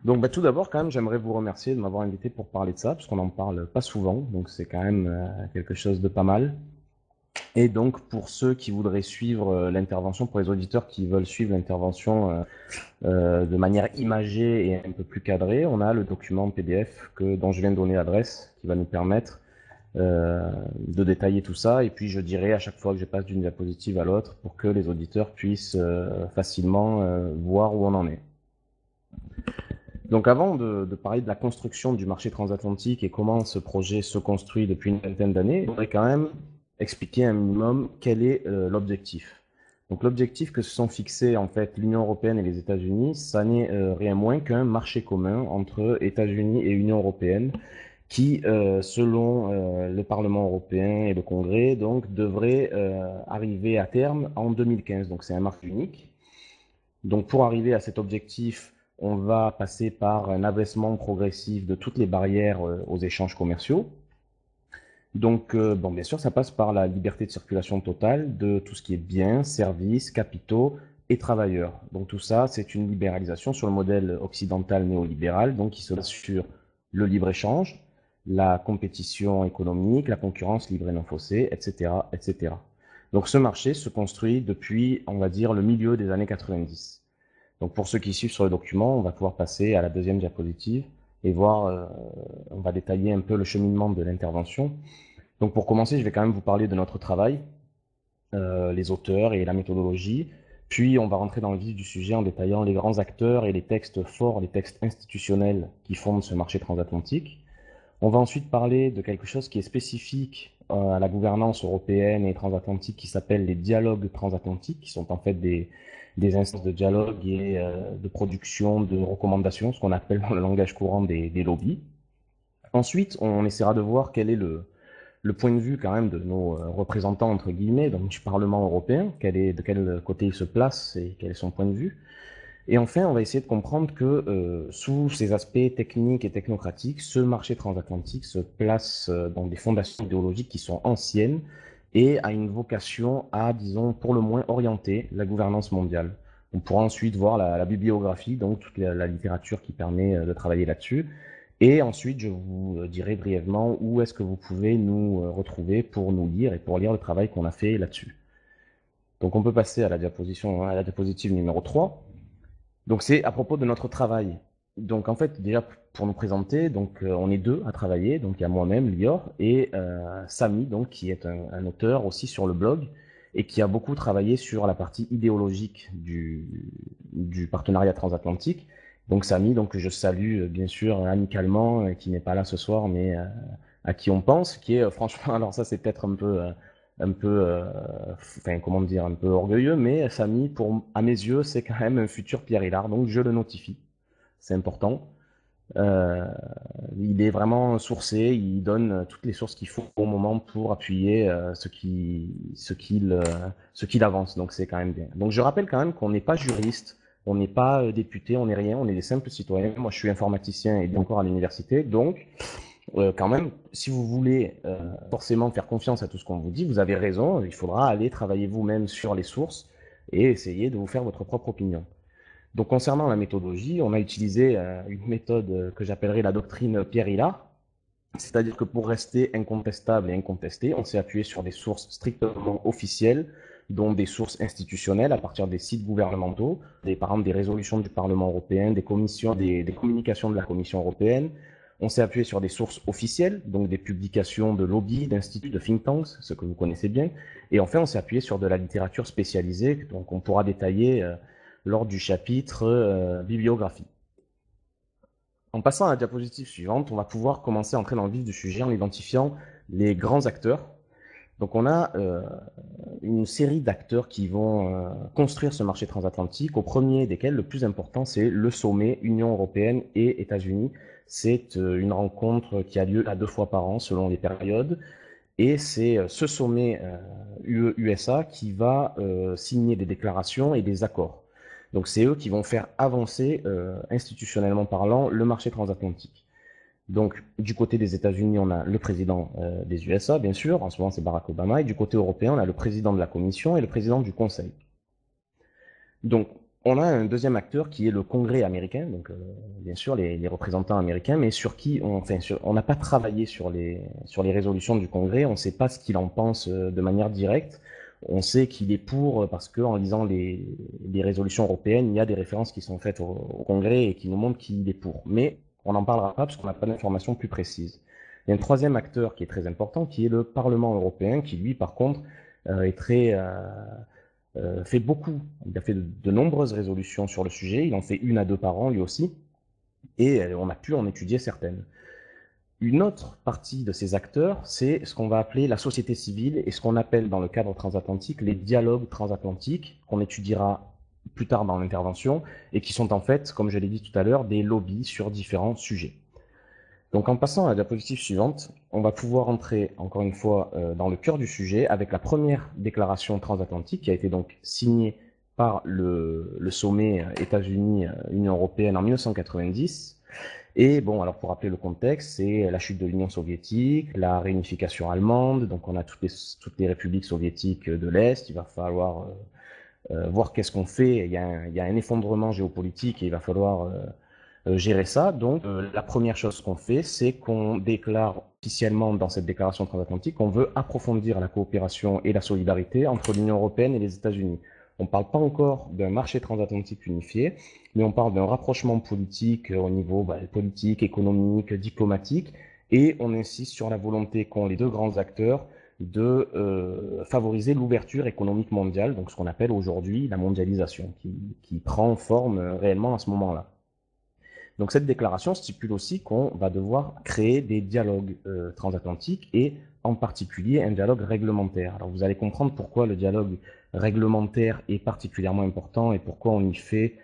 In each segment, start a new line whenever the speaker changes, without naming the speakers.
Donc, tout d'abord, quand même, j'aimerais vous remercier de m'avoir invité pour parler de ça, parce qu'on n'en parle pas souvent, donc c'est quand même quelque chose de pas mal. Et donc, pour ceux qui voudraient suivre l'intervention, pour les auditeurs qui veulent suivre l'intervention de manière imagée et un peu plus cadrée, on a le document PDF dont je viens de donner l'adresse, qui va nous permettre de détailler tout ça. Et puis, je dirai à chaque fois que je passe d'une diapositive à l'autre pour que les auditeurs puissent facilement voir où on en est. Donc avant de parler de la construction du marché transatlantique et comment ce projet se construit depuis une vingtaine d'années, il faudrait quand même expliquer un minimum quel est l'objectif. Donc l'objectif que se sont fixés en fait l'Union européenne et les États-Unis, ça n'est rien moins qu'un marché commun entre États-Unis et Union européenne qui, selon le Parlement européen et le Congrès, donc devrait arriver à terme en 2015. Donc c'est un marché unique. Donc pour arriver à cet objectif, on va passer par un abaissement progressif de toutes les barrières aux échanges commerciaux. Donc, bien sûr, ça passe par la liberté de circulation totale de tout ce qui est biens, services, capitaux et travailleurs. Donc tout ça, c'est une libéralisation sur le modèle occidental néolibéral, donc qui se base sur le libre-échange, la compétition économique, la concurrence libre et non faussée, etc., etc. Donc ce marché se construit depuis, on va dire, le milieu des années 90. Donc pour ceux qui suivent sur le document, on va pouvoir passer à la deuxième diapositive et voir, on va détailler un peu le cheminement de l'intervention. Donc pour commencer, je vais quand même vous parler de notre travail, les auteurs et la méthodologie. Puis on va rentrer dans le vif du sujet en détaillant les grands acteurs et les textes forts, les textes institutionnels qui fondent ce marché transatlantique. On va ensuite parler de quelque chose qui est spécifique à la gouvernance européenne et transatlantique qui s'appelle les dialogues transatlantiques, qui sont en fait des instances de dialogue et de production de recommandations, ce qu'on appelle dans le langage courant des lobbies. Ensuite, on essaiera de voir quel est le point de vue quand même de nos représentants, entre guillemets, donc du Parlement européen, de quel côté il se place et quel est son point de vue. Et enfin, on va essayer de comprendre que sous ces aspects techniques et technocratiques, ce marché transatlantique se place dans des fondations idéologiques qui sont anciennes et a une vocation à, disons, pour le moins orienter la gouvernance mondiale. On pourra ensuite voir la bibliographie, donc toute la littérature qui permet de travailler là-dessus. Et ensuite, je vous dirai brièvement où est-ce que vous pouvez nous retrouver pour nous lire et pour lire le travail qu'on a fait là-dessus. Donc on peut passer à à la diapositive numéro 3. Donc c'est à propos de notre travail. Donc en fait, déjà pour nous présenter, donc on est deux à travailler. Donc il y a moi-même, Lior, et Samy, donc qui est un auteur aussi sur le blog et qui a beaucoup travaillé sur la partie idéologique du partenariat transatlantique. Donc Samy, donc que je salue bien sûr amicalement, qui n'est pas là ce soir, mais à qui on pense, qui est franchement, alors ça c'est peut-être un peu, enfin comment dire, un peu orgueilleux, mais Samy, à mes yeux, c'est quand même un futur Pierre Hillard, donc je le notifie, c'est important. Euh, il est vraiment sourcé, il donne toutes les sources qu'il faut au moment pour appuyer ce qu'il avance, donc c'est quand même bien. Donc je rappelle quand même qu'on n'est pas juriste, on n'est pas député, on n'est rien, on est des simples citoyens. Moi je suis informaticien et encore à l'université, donc quand même, si vous voulez forcément faire confiance à tout ce qu'on vous dit, vous avez raison, il faudra aller travailler vous-même sur les sources et essayer de vous faire votre propre opinion. Donc concernant la méthodologie, on a utilisé une méthode que j'appellerais la doctrine Pierre Hillard, c'est-à-dire que pour rester incontestable et incontesté, on s'est appuyé sur des sources strictement officielles, dont des sources institutionnelles à partir des sites gouvernementaux, par exemple des résolutions du Parlement européen, des communications de la Commission européenne. On s'est appuyé sur des sources officielles, donc des publications de lobbies, d'instituts, de think tanks, ce que vous connaissez bien. Et enfin, on s'est appuyé sur de la littérature spécialisée, donc on pourra détailler lors du chapitre bibliographie. En passant à la diapositive suivante, on va pouvoir commencer à entrer dans le vif du sujet en identifiant les grands acteurs. Donc on a une série d'acteurs qui vont construire ce marché transatlantique, au premier desquels le plus important c'est le sommet Union européenne et États-Unis. C'est une rencontre qui a lieu à 2 fois par an selon les périodes, et c'est ce sommet UE-USA qui va signer des déclarations et des accords. Donc c'est eux qui vont faire avancer, institutionnellement parlant, le marché transatlantique. Donc du côté des États-Unis, on a le président des USA, bien sûr, en ce moment c'est Barack Obama, et du côté européen, on a le président de la Commission et le président du Conseil. Donc On a un deuxième acteur qui est le Congrès américain, donc bien sûr les représentants américains, mais sur qui on n'a pas travaillé sur les résolutions du Congrès, on ne sait pas ce qu'il en pense de manière directe. On sait qu'il est pour parce qu'en lisant les résolutions européennes, il y a des références qui sont faites au Congrès et qui nous montrent qu'il est pour. Mais on n'en parlera pas parce qu'on n'a pas d'informations plus précises. Il y a un troisième acteur qui est très important, qui est le Parlement européen, qui lui, par contre, est très fait beaucoup. Il a fait de nombreuses résolutions sur le sujet. Il en fait une à deux par an, lui aussi. Et on a pu en étudier certaines. Une autre partie de ces acteurs, c'est ce qu'on va appeler la société civile et ce qu'on appelle dans le cadre transatlantique les dialogues transatlantiques, qu'on étudiera plus tard dans l'intervention, et qui sont en fait, comme je l'ai dit tout à l'heure, des lobbies sur différents sujets. Donc en passant à la diapositive suivante, on va pouvoir entrer encore une fois dans le cœur du sujet avec la première déclaration transatlantique qui a été donc signée par le sommet États-Unis-Union européenne en 1990. Et bon, alors pour rappeler le contexte, c'est la chute de l'Union soviétique, la réunification allemande, donc on a toutes les républiques soviétiques de l'Est, il va falloir voir qu'est-ce qu'on fait, il y a un effondrement géopolitique et il va falloir gérer ça. Donc, la première chose qu'on fait, c'est qu'on déclare officiellement dans cette déclaration transatlantique qu'on veut approfondir la coopération et la solidarité entre l'Union européenne et les États-Unis. On ne parle pas encore d'un marché transatlantique unifié, mais on parle d'un rapprochement politique au niveau politique, économique, diplomatique, et on insiste sur la volonté qu'ont les deux grands acteurs de favoriser l'ouverture économique mondiale, donc ce qu'on appelle aujourd'hui la mondialisation, qui prend forme réellement à ce moment-là. Donc cette déclaration stipule aussi qu'on va devoir créer des dialogues transatlantiques et en particulier un dialogue réglementaire. Alors vous allez comprendre pourquoi le dialogue réglementaire est particulièrement important et pourquoi on y fait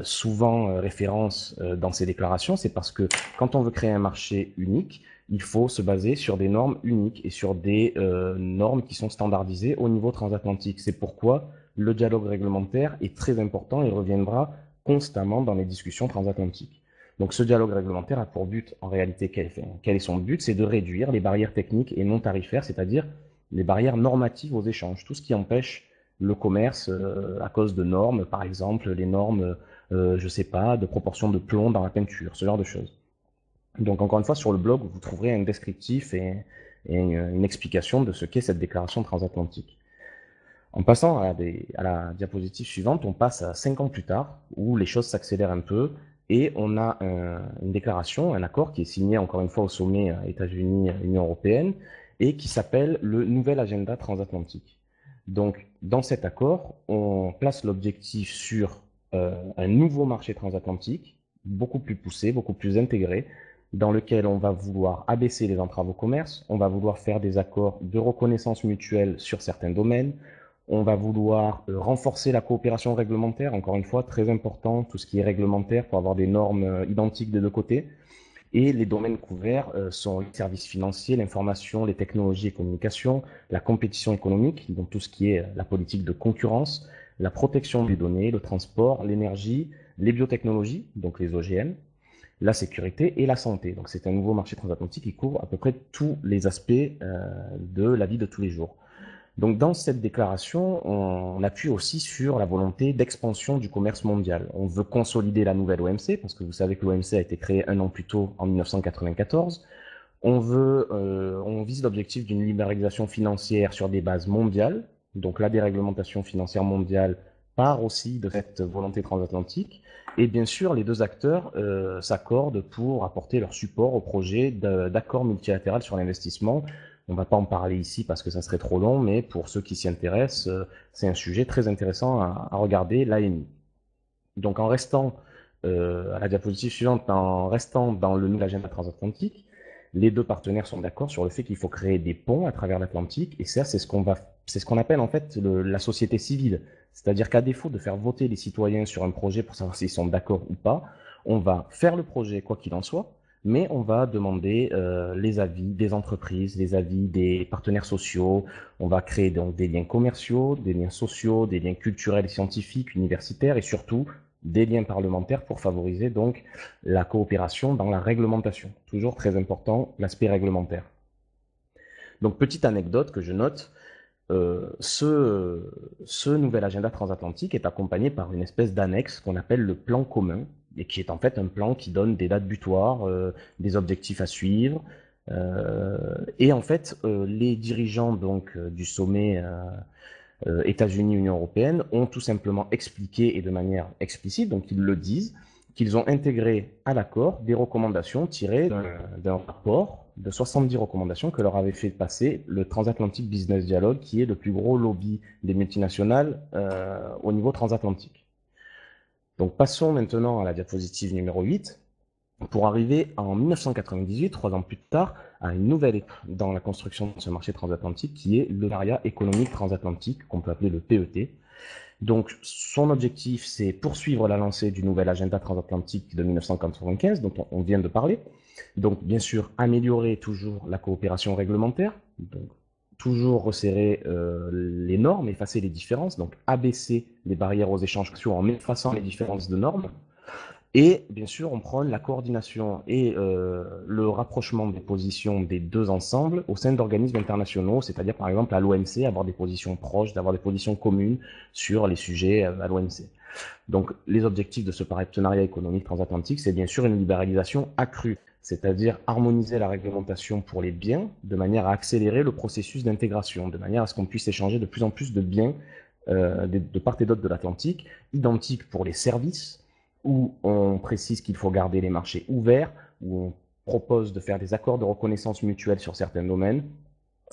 souvent référence dans ces déclarations. C'est parce que quand on veut créer un marché unique, il faut se baser sur des normes uniques et sur des normes qui sont standardisées au niveau transatlantique. C'est pourquoi le dialogue réglementaire est très important et reviendra constamment dans les discussions transatlantiques. Donc ce dialogue réglementaire a pour but, en réalité, quel est son but? C'est de réduire les barrières techniques et non tarifaires, c'est-à-dire les barrières normatives aux échanges, tout ce qui empêche le commerce à cause de normes, par exemple les normes, je sais pas, de proportion de plomb dans la peinture, ce genre de choses. Donc encore une fois, sur le blog, vous trouverez un descriptif et une explication de ce qu'est cette déclaration transatlantique. En passant à la diapositive suivante, on passe à 5 ans plus tard, où les choses s'accélèrent un peu, et on a une déclaration, un accord qui est signé encore une fois au sommet États-Unis-Union européenne, et qui s'appelle le Nouvel Agenda transatlantique. Donc, dans cet accord, on place l'objectif sur un nouveau marché transatlantique, beaucoup plus poussé, beaucoup plus intégré, dans lequel on va vouloir abaisser les entraves au commerce, on va vouloir faire des accords de reconnaissance mutuelle sur certains domaines, on va vouloir renforcer la coopération réglementaire, encore une fois, très important, tout ce qui est réglementaire pour avoir des normes identiques des deux côtés. Et les domaines couverts sont les services financiers, l'information, les technologies et communications, la compétition économique, donc tout ce qui est la politique de concurrence, la protection des données, le transport, l'énergie, les biotechnologies, donc les OGM, la sécurité et la santé. Donc c'est un nouveau marché transatlantique qui couvre à peu près tous les aspects de la vie de tous les jours. Donc dans cette déclaration, on appuie aussi sur la volonté d'expansion du commerce mondial. On veut consolider la nouvelle OMC, parce que vous savez que l'OMC a été créée un an plus tôt, en 1994. On vise l'objectif d'une libéralisation financière sur des bases mondiales. Donc la déréglementation financière mondiale part aussi de cette volonté transatlantique. Et bien sûr, les deux acteurs s'accordent pour apporter leur support au projet d'accord multilatéral sur l'investissement. On ne va pas en parler ici parce que ça serait trop long, mais pour ceux qui s'y intéressent, c'est un sujet très intéressant à regarder, l'AMI. Donc en restant à la diapositive suivante, en restant dans le nouvel agenda transatlantique, les deux partenaires sont d'accord sur le fait qu'il faut créer des ponts à travers l'Atlantique, et ça, c'est ce qu'on appelle en fait la société civile. C'est-à-dire qu'à défaut de faire voter les citoyens sur un projet pour savoir s'ils sont d'accord ou pas, on va faire le projet quoi qu'il en soit, mais on va demander les avis des entreprises, les avis des partenaires sociaux, on va créer donc des liens commerciaux, des liens sociaux, des liens culturels et scientifiques, universitaires, et surtout des liens parlementaires pour favoriser donc la coopération dans la réglementation. Toujours très important, l'aspect réglementaire. Donc petite anecdote que je note, ce nouvel agenda transatlantique est accompagné par une espèce d'annexe qu'on appelle le plan commun, et qui est en fait un plan qui donne des dates butoirs, des objectifs à suivre. Et en fait, les dirigeants donc, du sommet États-Unis-Union européenne ont tout simplement expliqué, et de manière explicite, donc ils le disent, qu'ils ont intégré à l'accord des recommandations tirées d'un rapport de 70 recommandations que leur avait fait passer le Transatlantic Business Dialogue, qui est le plus gros lobby des multinationales au niveau transatlantique. Donc passons maintenant à la diapositive numéro 8, pour arriver en 1998, 3 ans plus tard, à une nouvelle étape dans la construction de ce marché transatlantique, qui est le partenariat économique transatlantique, qu'on peut appeler le PET. Donc, son objectif, c'est poursuivre la lancée du nouvel agenda transatlantique de 1995, dont on vient de parler. Donc, bien sûr, améliorer toujours la coopération réglementaire, donc toujours resserrer les normes, effacer les différences, donc abaisser les barrières aux échanges commerciaux en effaçant les différences de normes. Et bien sûr, on prône la coordination et le rapprochement des positions des deux ensembles au sein d'organismes internationaux, c'est-à-dire par exemple à l'OMC, avoir des positions proches, d'avoir des positions communes sur les sujets à l'OMC. Donc les objectifs de ce partenariat économique transatlantique, c'est bien sûr une libéralisation accrue, c'est-à-dire harmoniser la réglementation pour les biens de manière à accélérer le processus d'intégration, de manière à ce qu'on puisse échanger de plus en plus de biens de part et d'autre de l'Atlantique, identiques pour les services, où on précise qu'il faut garder les marchés ouverts, où on propose de faire des accords de reconnaissance mutuelle sur certains domaines,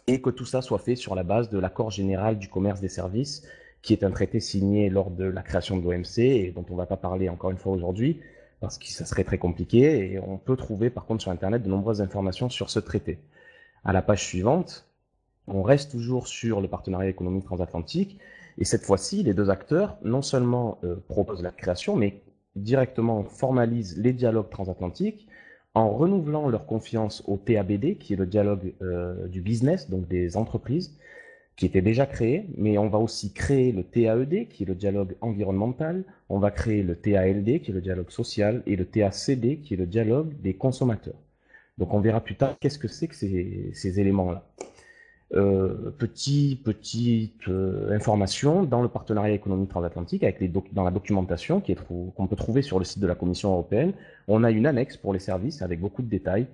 et que tout ça soit fait sur la base de l'accord général du commerce des services, qui est un traité signé lors de la création de l'OMC, et dont on ne va pas parler encore une fois aujourd'hui, parce que ça serait très compliqué, et on peut trouver par contre sur Internet de nombreuses informations sur ce traité. À la page suivante, on reste toujours sur le partenariat économique transatlantique, et cette fois-ci, les deux acteurs non seulement proposent la création, mais directement formalisent les dialogues transatlantiques en renouvelant leur confiance au TABD, qui est le dialogue du business, donc des entreprises, qui était déjà créé, mais on va aussi créer le TAED, qui est le dialogue environnemental, on va créer le TALD, qui est le dialogue social, et le TACD, qui est le dialogue des consommateurs. Donc on verra plus tard qu'est-ce que c'est que ces éléments-là. Petite information, dans le partenariat économique transatlantique, avec dans la documentation qu'on peut trouver sur le site de la Commission européenne, on a une annexe pour les services avec beaucoup de détails,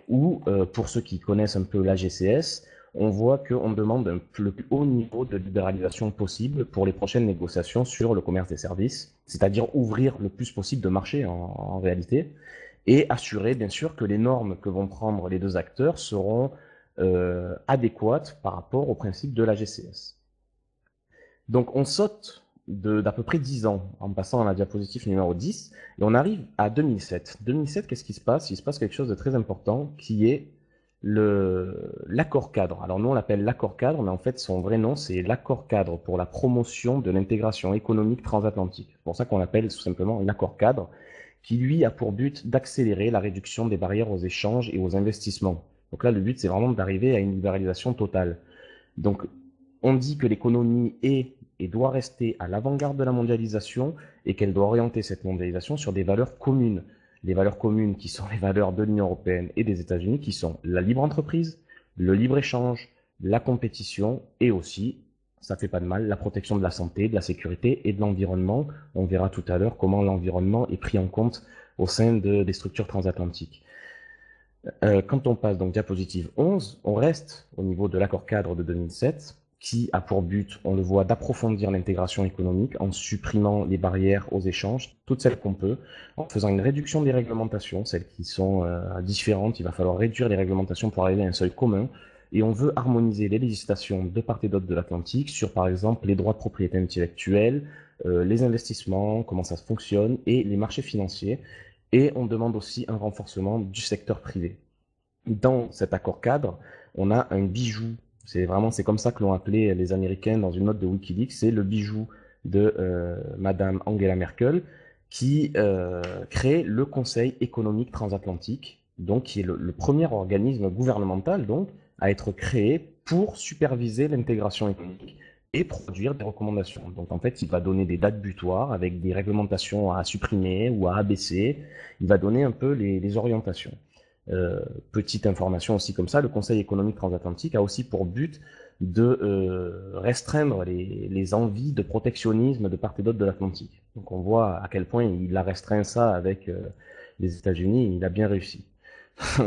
où, pour ceux qui connaissent un peu l'AGCS, on voit qu'on demande le plus haut niveau de libéralisation possible pour les prochaines négociations sur le commerce des services, c'est-à-dire ouvrir le plus possible de marchés en réalité, et assurer bien sûr que les normes que vont prendre les deux acteurs seront adéquate par rapport au principe de la GCS. Donc on saute d'à peu près 10 ans en passant à la diapositive numéro 10 et on arrive à 2007. 2007, qu'est-ce qui se passe? Il se passe quelque chose de très important qui est l'accord cadre. Alors nous on l'appelle l'accord cadre, mais en fait son vrai nom c'est l'accord cadre pour la promotion de l'intégration économique transatlantique. C'est pour ça qu'on l'appelle tout simplement l'accord cadre, qui lui a pour but d'accélérer la réduction des barrières aux échanges et aux investissements. Donc là, le but, c'est vraiment d'arriver à une libéralisation totale. Donc, on dit que l'économie est et doit rester à l'avant-garde de la mondialisation et qu'elle doit orienter cette mondialisation sur des valeurs communes. Les valeurs communes qui sont les valeurs de l'Union européenne et des États-Unis, qui sont la libre entreprise, le libre-échange, la compétition et aussi, ça fait pas de mal, la protection de la santé, de la sécurité et de l'environnement. On verra tout à l'heure comment l'environnement est pris en compte au sein des structures transatlantiques. Quand on passe donc diapositive 11, on reste au niveau de l'accord cadre de 2007, qui a pour but, on le voit, d'approfondir l'intégration économique en supprimant les barrières aux échanges, toutes celles qu'on peut, en faisant une réduction des réglementations, celles qui sont différentes. Il va falloir réduire les réglementations pour arriver à un seuil commun. Et on veut harmoniser les législations de part et d'autre de l'Atlantique sur, par exemple, les droits de propriété intellectuelle, les investissements, comment ça fonctionne, et les marchés financiers. Et on demande aussi un renforcement du secteur privé. Dans cet accord cadre, on a un bijou. C'est comme ça que l'ont appelé les Américains dans une note de Wikileaks. C'est le bijou de Madame Angela Merkel qui crée le Conseil économique transatlantique, donc qui est le premier organisme gouvernemental donc à être créé pour superviser l'intégration économique et produire des recommandations. Donc en fait, il va donner des dates butoirs avec des réglementations à supprimer ou à abaisser. Il va donner un peu les orientations. Euh, Petite information aussi comme ça, le Conseil économique transatlantique a aussi pour but de restreindre les envies de protectionnisme de part et d'autre de l'Atlantique. Donc on voit à quel point il a restreint ça avec les États-Unis, il a bien réussi.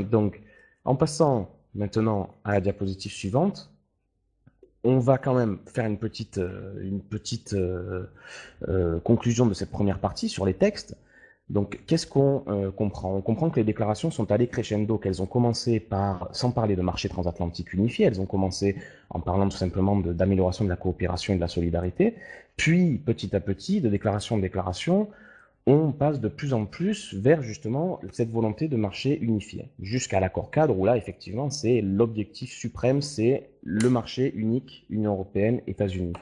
Donc en passant maintenant à la diapositive suivante, on va quand même faire une petite conclusion de cette première partie sur les textes. Donc, qu'est-ce qu'on comprend? On comprend que les déclarations sont allées crescendo, qu'elles ont commencé par, sans parler de marché transatlantique unifié, elles ont commencé en parlant tout simplement d'amélioration de la coopération et de la solidarité, puis petit à petit, de déclaration en déclaration, on passe de plus en plus vers justement cette volonté de marché unifié, jusqu'à l'accord cadre où là, effectivement, c'est l'objectif suprême, c'est le marché unique, Union européenne, États-Unis.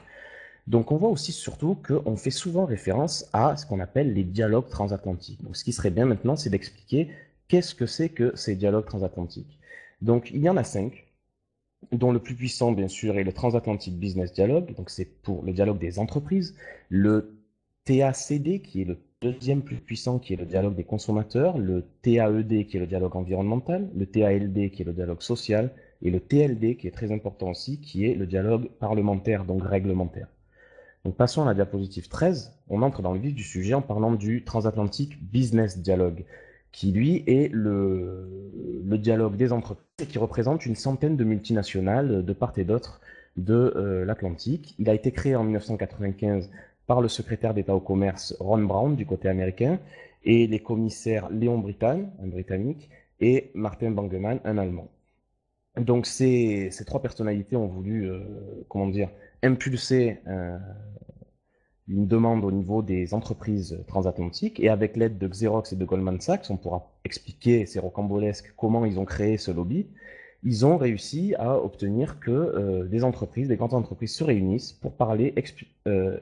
Donc on voit aussi surtout qu'on fait souvent référence à ce qu'on appelle les dialogues transatlantiques. Donc ce qui serait bien maintenant, c'est d'expliquer qu'est-ce que c'est que ces dialogues transatlantiques. Donc il y en a 5, dont le plus puissant, bien sûr, est le Transatlantic Business Dialogue. Donc c'est pour le dialogue des entreprises. Le TACD, qui est le deuxième plus puissant, qui est le dialogue des consommateurs. Le TAED, qui est le dialogue environnemental. Le TALD, qui est le dialogue social. Et le TLD, qui est très important aussi, qui est le dialogue parlementaire, donc réglementaire. Donc passons à la diapositive 13. On entre dans le vif du sujet en parlant du Transatlantic Business Dialogue, qui lui est le dialogue des entreprises et qui représente une centaine de multinationales de part et d'autre de l'Atlantique. Il a été créé en 1995 par le secrétaire d'État au commerce Ron Brown du côté américain et les commissaires Léon Brittan, un Britannique, et Martin Bangemann, un Allemand. Donc ces trois personnalités ont voulu, comment dire, impulser une demande au niveau des entreprises transatlantiques et avec l'aide de Xerox et de Goldman Sachs, on pourra expliquer, c'est rocambolesque, comment ils ont créé ce lobby. Ils ont réussi à obtenir que des entreprises, des grandes entreprises se réunissent pour parler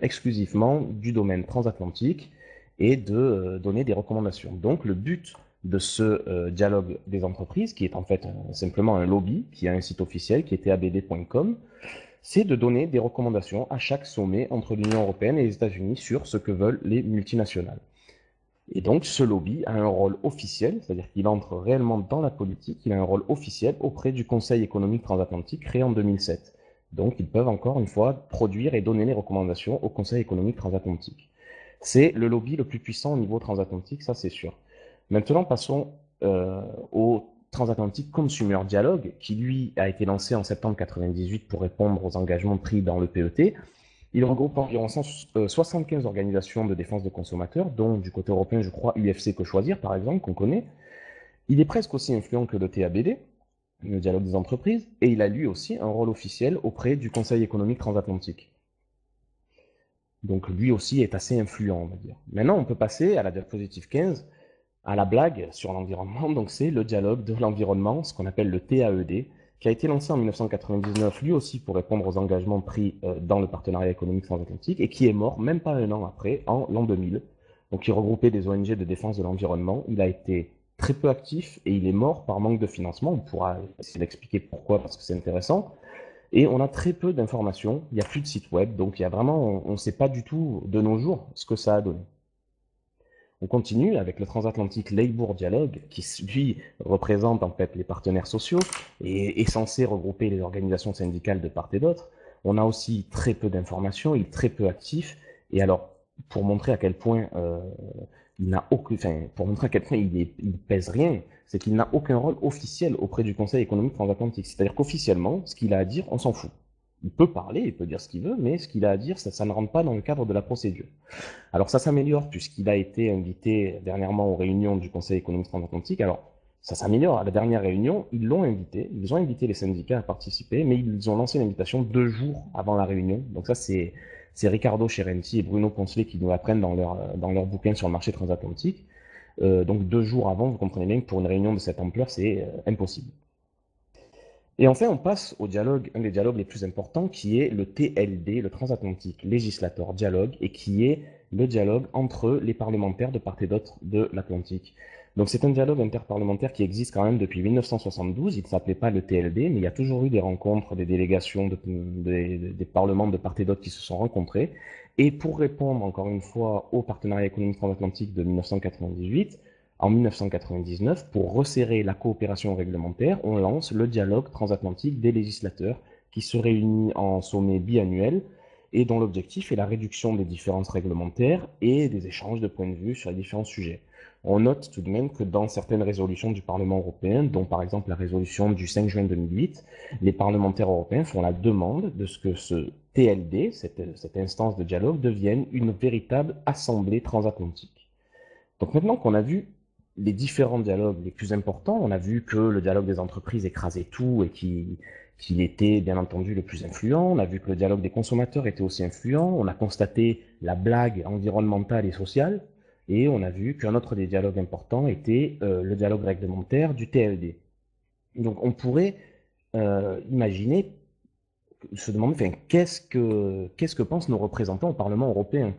exclusivement du domaine transatlantique et de donner des recommandations. Donc le but de ce dialogue des entreprises, qui est en fait simplement un lobby, qui a un site officiel qui était abd.com, c'est de donner des recommandations à chaque sommet entre l'Union européenne et les États-Unis sur ce que veulent les multinationales. Et donc, ce lobby a un rôle officiel, c'est-à-dire qu'il entre réellement dans la politique, il a un rôle officiel auprès du Conseil économique transatlantique créé en 2007. Donc, ils peuvent encore une fois produire et donner les recommandations au Conseil économique transatlantique. C'est le lobby le plus puissant au niveau transatlantique, ça c'est sûr. Maintenant, passons au Transatlantic Consumer Dialogue, qui lui a été lancé en septembre 1998 pour répondre aux engagements pris dans le PET. Il regroupe environ 175 organisations de défense de consommateurs, dont du côté européen, je crois, UFC Que Choisir, par exemple, qu'on connaît. Il est presque aussi influent que le TABD, le dialogue des entreprises, et il a lui aussi un rôle officiel auprès du Conseil économique transatlantique. Donc lui aussi est assez influent, on va dire. Maintenant, on peut passer à la diapositive 15, à la blague sur l'environnement. Donc c'est le dialogue de l'environnement, ce qu'on appelle le TAED, qui a été lancé en 1999, lui aussi pour répondre aux engagements pris dans le partenariat économique transatlantique, et qui est mort même pas un an après, en l'an 2000. Donc il regroupait des ONG de défense de l'environnement. Il a été très peu actif et il est mort par manque de financement. On pourra essayer d'expliquer pourquoi, parce que c'est intéressant. Et on a très peu d'informations, il n'y a plus de site web, donc il y a vraiment, on ne sait pas du tout de nos jours ce que ça a donné. On continue avec le Transatlantic Labour Dialogue, qui lui représente en fait les partenaires sociaux et est censé regrouper les organisations syndicales de part et d'autre. On a aussi très peu d'informations, il est très peu actif. Et alors, pour montrer à quel point il n'a aucun, enfin, pour montrer à quel point il pèse rien, c'est qu'il n'a aucun rôle officiel auprès du Conseil économique transatlantique. C'est-à-dire qu'officiellement, ce qu'il a à dire, on s'en fout. Il peut parler, il peut dire ce qu'il veut, mais ce qu'il a à dire, ça ne rentre pas dans le cadre de la procédure. Alors ça s'améliore puisqu'il a été invité dernièrement aux réunions du Conseil économique transatlantique. Alors ça s'améliore. À la dernière réunion, ils ont invité les syndicats à participer, mais ils ont lancé l'invitation 2 jours avant la réunion. Donc ça, c'est Ricardo Cherenti et Bruno Poncelet qui nous l'apprennent dans leur bouquin sur le marché transatlantique. Donc 2 jours avant, vous comprenez bien que pour une réunion de cette ampleur, c'est impossible. Et enfin, on passe au dialogue, un des dialogues les plus importants, qui est le TLD, le Transatlantic Legislator Dialogue, et qui est le dialogue entre les parlementaires de part et d'autre de l'Atlantique. Donc c'est un dialogue interparlementaire qui existe quand même depuis 1972, il ne s'appelait pas le TLD, mais il y a toujours eu des rencontres, des délégations, des parlements de part et d'autre qui se sont rencontrés. Et pour répondre encore une fois au partenariat économique transatlantique de 1998, en 1999, pour resserrer la coopération réglementaire, on lance le dialogue transatlantique des législateurs qui se réunit en sommet biannuel et dont l'objectif est la réduction des différences réglementaires et des échanges de points de vue sur les différents sujets. On note tout de même que dans certaines résolutions du Parlement européen, dont par exemple la résolution du 5 juin 2008, les parlementaires européens font la demande de ce que ce TLD, cette instance de dialogue, devienne une véritable assemblée transatlantique. Donc maintenant qu'on a vu les différents dialogues les plus importants, on a vu que le dialogue des entreprises écrasait tout et qu'il était bien entendu le plus influent, on a vu que le dialogue des consommateurs était aussi influent, on a constaté la blague environnementale et sociale, et on a vu qu'un autre des dialogues importants était le dialogue réglementaire du TLD. Donc on pourrait imaginer, se demander, enfin, qu'est-ce que pensent nos représentants au Parlement européen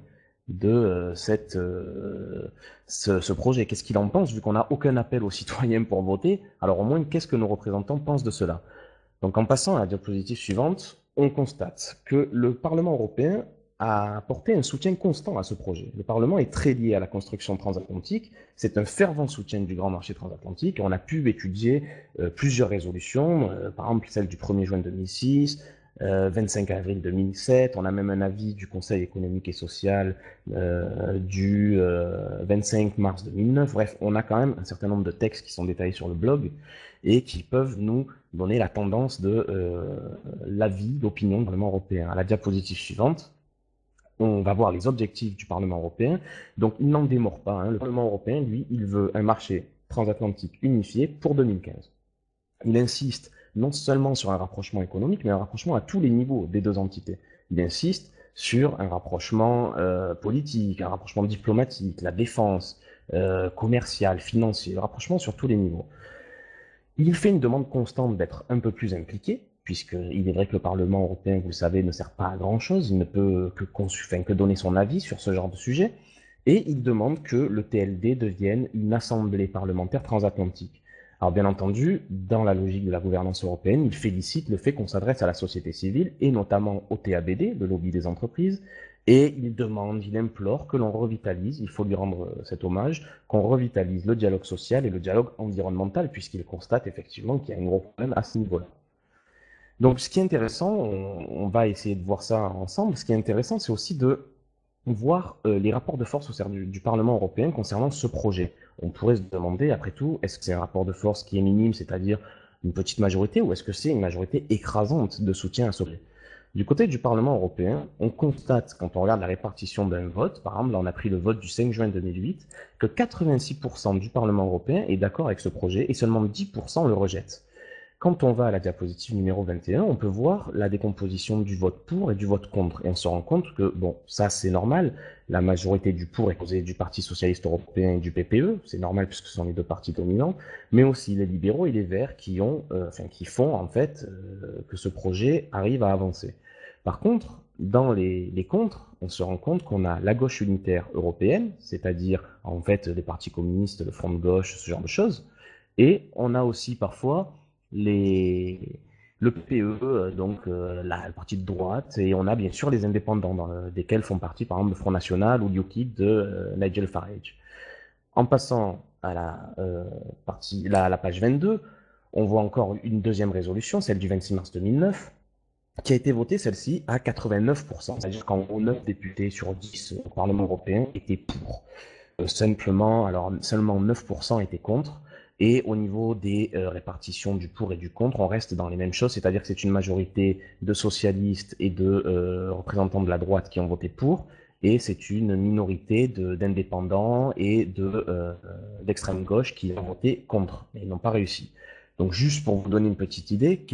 de ce projet? Qu'est-ce qu'il en pense, vu qu'on n'a aucun appel aux citoyens pour voter? Alors au moins, qu'est-ce que nos représentants pensent de cela? Donc en passant à la diapositive suivante, on constate que le Parlement européen a apporté un soutien constant à ce projet. Le Parlement est très lié à la construction transatlantique, c'est un fervent soutien du grand marché transatlantique. On a pu étudier plusieurs résolutions, par exemple celle du 1er juin 2006, 25 avril 2007, on a même un avis du Conseil économique et social du 25 mars 2009. Bref, on a quand même un certain nombre de textes qui sont détaillés sur le blog et qui peuvent nous donner la tendance de l'avis, l'opinion du Parlement européen. À la diapositive suivante, on va voir les objectifs du Parlement européen. Donc, il n'en démord pas, hein. Le Parlement européen, lui, il veut un marché transatlantique unifié pour 2015. Il insiste non seulement sur un rapprochement économique, mais un rapprochement à tous les niveaux des deux entités. Il insiste sur un rapprochement politique, un rapprochement diplomatique, la défense, commercial, financier, le rapprochement sur tous les niveaux. Il fait une demande constante d'être un peu plus impliqué, puisqu'il est vrai que le Parlement européen, vous le savez, ne sert pas à grand-chose, il ne peut que donner son avis sur ce genre de sujet, et il demande que le TLD devienne une assemblée parlementaire transatlantique. Alors bien entendu, dans la logique de la gouvernance européenne, il félicite le fait qu'on s'adresse à la société civile, et notamment au TABD, le lobby des entreprises, et il demande, il implore que l'on revitalise, il faut lui rendre cet hommage, qu'on revitalise le dialogue social et le dialogue environnemental, puisqu'il constate effectivement qu'il y a un gros problème à ce niveau-là. Donc ce qui est intéressant, on va essayer de voir ça ensemble, ce qui est intéressant, c'est aussi de voir les rapports de force au sein du Parlement européen concernant ce projet. On pourrait se demander, après tout, est-ce que c'est un rapport de force qui est minime, c'est-à-dire une petite majorité, ou est-ce que c'est une majorité écrasante de soutien à ce projet? Du côté du Parlement européen, on constate, quand on regarde la répartition d'un vote, par exemple, là on a pris le vote du 5 juin 2008, que 86% du Parlement européen est d'accord avec ce projet et seulement 10% le rejette. Quand on va à la diapositive numéro 21, on peut voir la décomposition du vote pour et du vote contre. Et on se rend compte que, bon, ça c'est normal, la majorité du pour est causée du Parti Socialiste Européen et du PPE, c'est normal puisque ce sont les deux partis dominants, mais aussi les libéraux et les Verts qui font en fait que ce projet arrive à avancer. Par contre, dans les contres, on se rend compte qu'on a la gauche unitaire européenne, c'est-à-dire en fait les partis communistes, le Front de gauche, ce genre de choses, et on a aussi parfois le PPE, le parti de droite, et on a bien sûr les indépendants, desquels font partie par exemple le Front National ou l'UKIP de Nigel Farage. En passant à la page 22, on voit encore une deuxième résolution, celle du 26 mars 2009, qui a été votée, celle-ci, à 89%, c'est-à-dire qu'en gros 9 députés sur 10 au Parlement européen étaient pour. Seulement 9% étaient contre. Et au niveau des répartitions du pour et du contre, on reste dans les mêmes choses, c'est-à-dire que c'est une majorité de socialistes et de représentants de la droite qui ont voté pour, et c'est une minorité d'indépendants et d'extrême gauche qui ont voté contre, mais ils n'ont pas réussi. Donc juste pour vous donner une petite idée,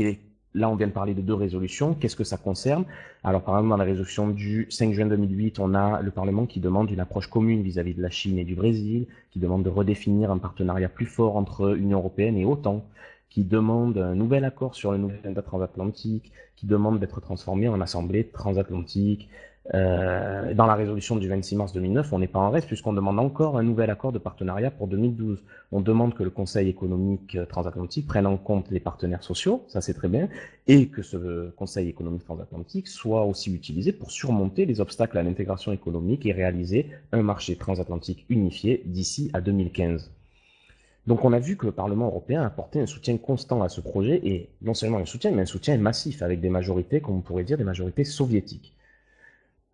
là on vient de parler de deux résolutions, qu'est-ce que ça concerne? Alors par exemple dans la résolution du 5 juin 2008, on a le Parlement qui demande une approche commune vis-à-vis de la Chine et du Brésil, qui demande de redéfinir un partenariat plus fort entre Union européenne et OTAN, qui demande un nouvel accord sur le nouvel agenda transatlantique, qui demande d'être transformé en assemblée transatlantique. Dans la résolution du 26 mars 2009, on n'est pas en reste puisqu'on demande encore un nouvel accord de partenariat pour 2012. On demande que le Conseil économique transatlantique prenne en compte les partenaires sociaux, ça c'est très bien, et que ce Conseil économique transatlantique soit aussi utilisé pour surmonter les obstacles à l'intégration économique et réaliser un marché transatlantique unifié d'ici à 2015. Donc on a vu que le Parlement européen apportait un soutien constant à ce projet, et non seulement un soutien, mais un soutien massif, avec des majorités, comme on pourrait dire, des majorités soviétiques.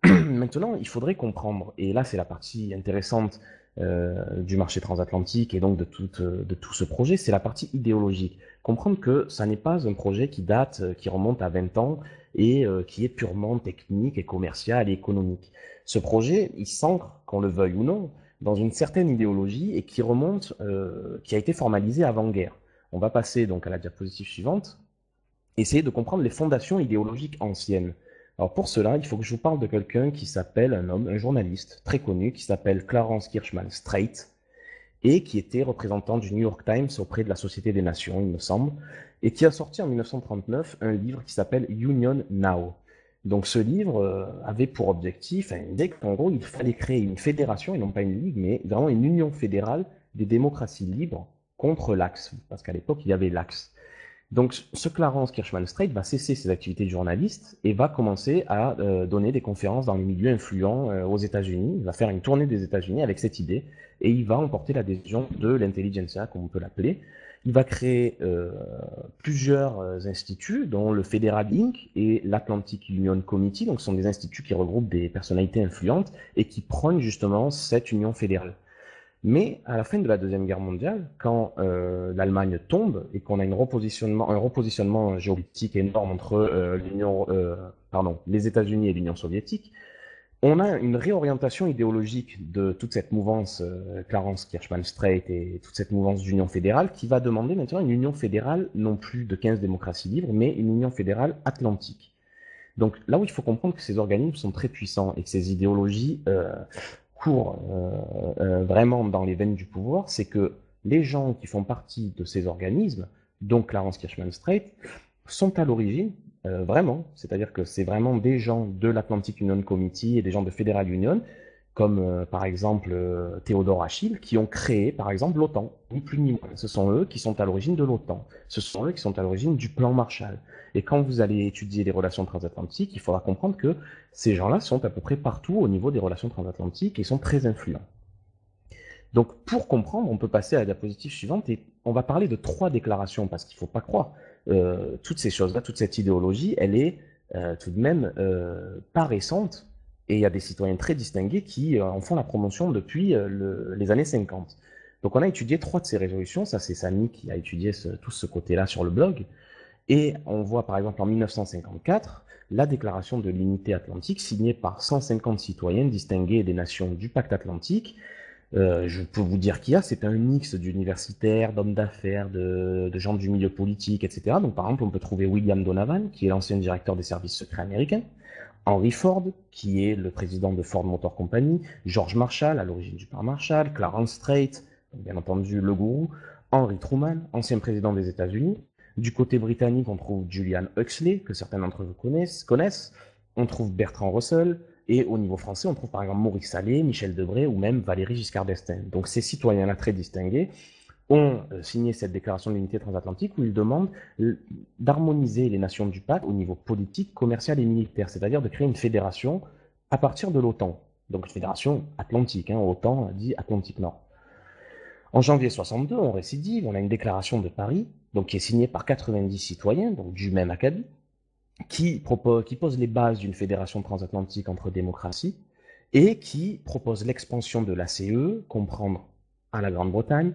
Maintenant, il faudrait comprendre, et là c'est la partie intéressante du marché transatlantique et donc de tout ce projet, c'est la partie idéologique. Comprendre que ça n'est pas un projet qui date, qui remonte à 20 ans et qui est purement technique et commercial et économique. Ce projet, il s'ancre, qu'on le veuille ou non, dans une certaine idéologie et qui remonte, qui a été formalisée avant-guerre. On va passer donc à la diapositive suivante, essayer de comprendre les fondations idéologiques anciennes. Alors pour cela, il faut que je vous parle de quelqu'un qui s'appelle, un homme, un journaliste très connu, qui s'appelle Clarence Kirschman Strait, et qui était représentant du New York Times auprès de la Société des Nations, il me semble, et qui a sorti en 1939 un livre qui s'appelle Union Now. Donc ce livre avait pour objectif, dès qu'en gros, il fallait créer une fédération, et non pas une ligue, mais vraiment une union fédérale des démocraties libres contre l'Axe, parce qu'à l'époque, il y avait l'Axe. Donc, ce Clarence Kirschman Strait va cesser ses activités de journaliste et va commencer à donner des conférences dans les milieux influents aux États-Unis. Il va faire une tournée des États-Unis avec cette idée et il va emporter l'adhésion de l'intelligentsia, comme on peut l'appeler. Il va créer plusieurs instituts, dont le Federal Inc. et l'Atlantic Union Committee. Donc, ce sont des instituts qui regroupent des personnalités influentes et qui prônent justement cette union fédérale. Mais à la fin de la Deuxième Guerre mondiale, quand l'Allemagne tombe et qu'on a un repositionnement géopolitique énorme entre les États-Unis et l'Union soviétique, on a une réorientation idéologique de toute cette mouvance Clarence Kirschman Strait et toute cette mouvance d'union fédérale qui va demander maintenant une union fédérale non plus de 15 démocraties libres, mais une union fédérale atlantique. Donc là où il faut comprendre que ces organismes sont très puissants et que ces idéologies court vraiment dans les veines du pouvoir, c'est que les gens qui font partie de ces organismes, donc Clarence Kirschman Strait, sont à l'origine, vraiment, c'est-à-dire que c'est vraiment des gens de l'Atlantic Union Committee et des gens de Federal Union, comme par exemple Theodore Achille, qui ont créé par exemple l'OTAN, ni plus ni moins. Ce sont eux qui sont à l'origine de l'OTAN, ce sont eux qui sont à l'origine du plan Marshall. Et quand vous allez étudier les relations transatlantiques, il faudra comprendre que ces gens-là sont à peu près partout au niveau des relations transatlantiques et sont très influents. Donc pour comprendre, on peut passer à la diapositive suivante et on va parler de 3 déclarations, parce qu'il ne faut pas croire, toutes ces choses-là, toute cette idéologie, elle est tout de même pas récente, et il y a des citoyens très distingués qui en font la promotion depuis les années 50. Donc on a étudié 3 de ces résolutions, ça c'est Samy qui a étudié tout ce côté-là sur le blog, et on voit par exemple en 1954 la déclaration de l'unité atlantique signée par 150 citoyens distingués des nations du pacte atlantique. Je peux vous dire qu'il y a, c'est un mix d'universitaires, d'hommes d'affaires, de gens du milieu politique, etc. Donc par exemple, on peut trouver William Donovan, qui est l'ancien directeur des services secrets américains, Henry Ford, qui est le président de Ford Motor Company, George Marshall, à l'origine du plan Marshall, Clarence Strait, bien entendu le gourou, Henry Truman, ancien président des États-Unis. Du côté britannique, on trouve Julian Huxley, que certains d'entre vous connaissent. On trouve Bertrand Russell, et au niveau français, on trouve par exemple Maurice Allais, Michel Debré ou même Valéry Giscard d'Estaing. Donc ces citoyens-là très distingués ont signé cette déclaration de l'unité transatlantique où ils demandent d'harmoniser les nations du pacte au niveau politique, commercial et militaire, c'est-à-dire de créer une fédération à partir de l'OTAN. Donc une fédération atlantique, OTAN dit Atlantique Nord. En janvier 62, on récidive, on a une déclaration de Paris, donc qui est signée par 90 citoyens, donc du même acabit, qui pose les bases d'une fédération transatlantique entre démocraties et qui propose l'expansion de l'ACE, comprendre à la Grande-Bretagne,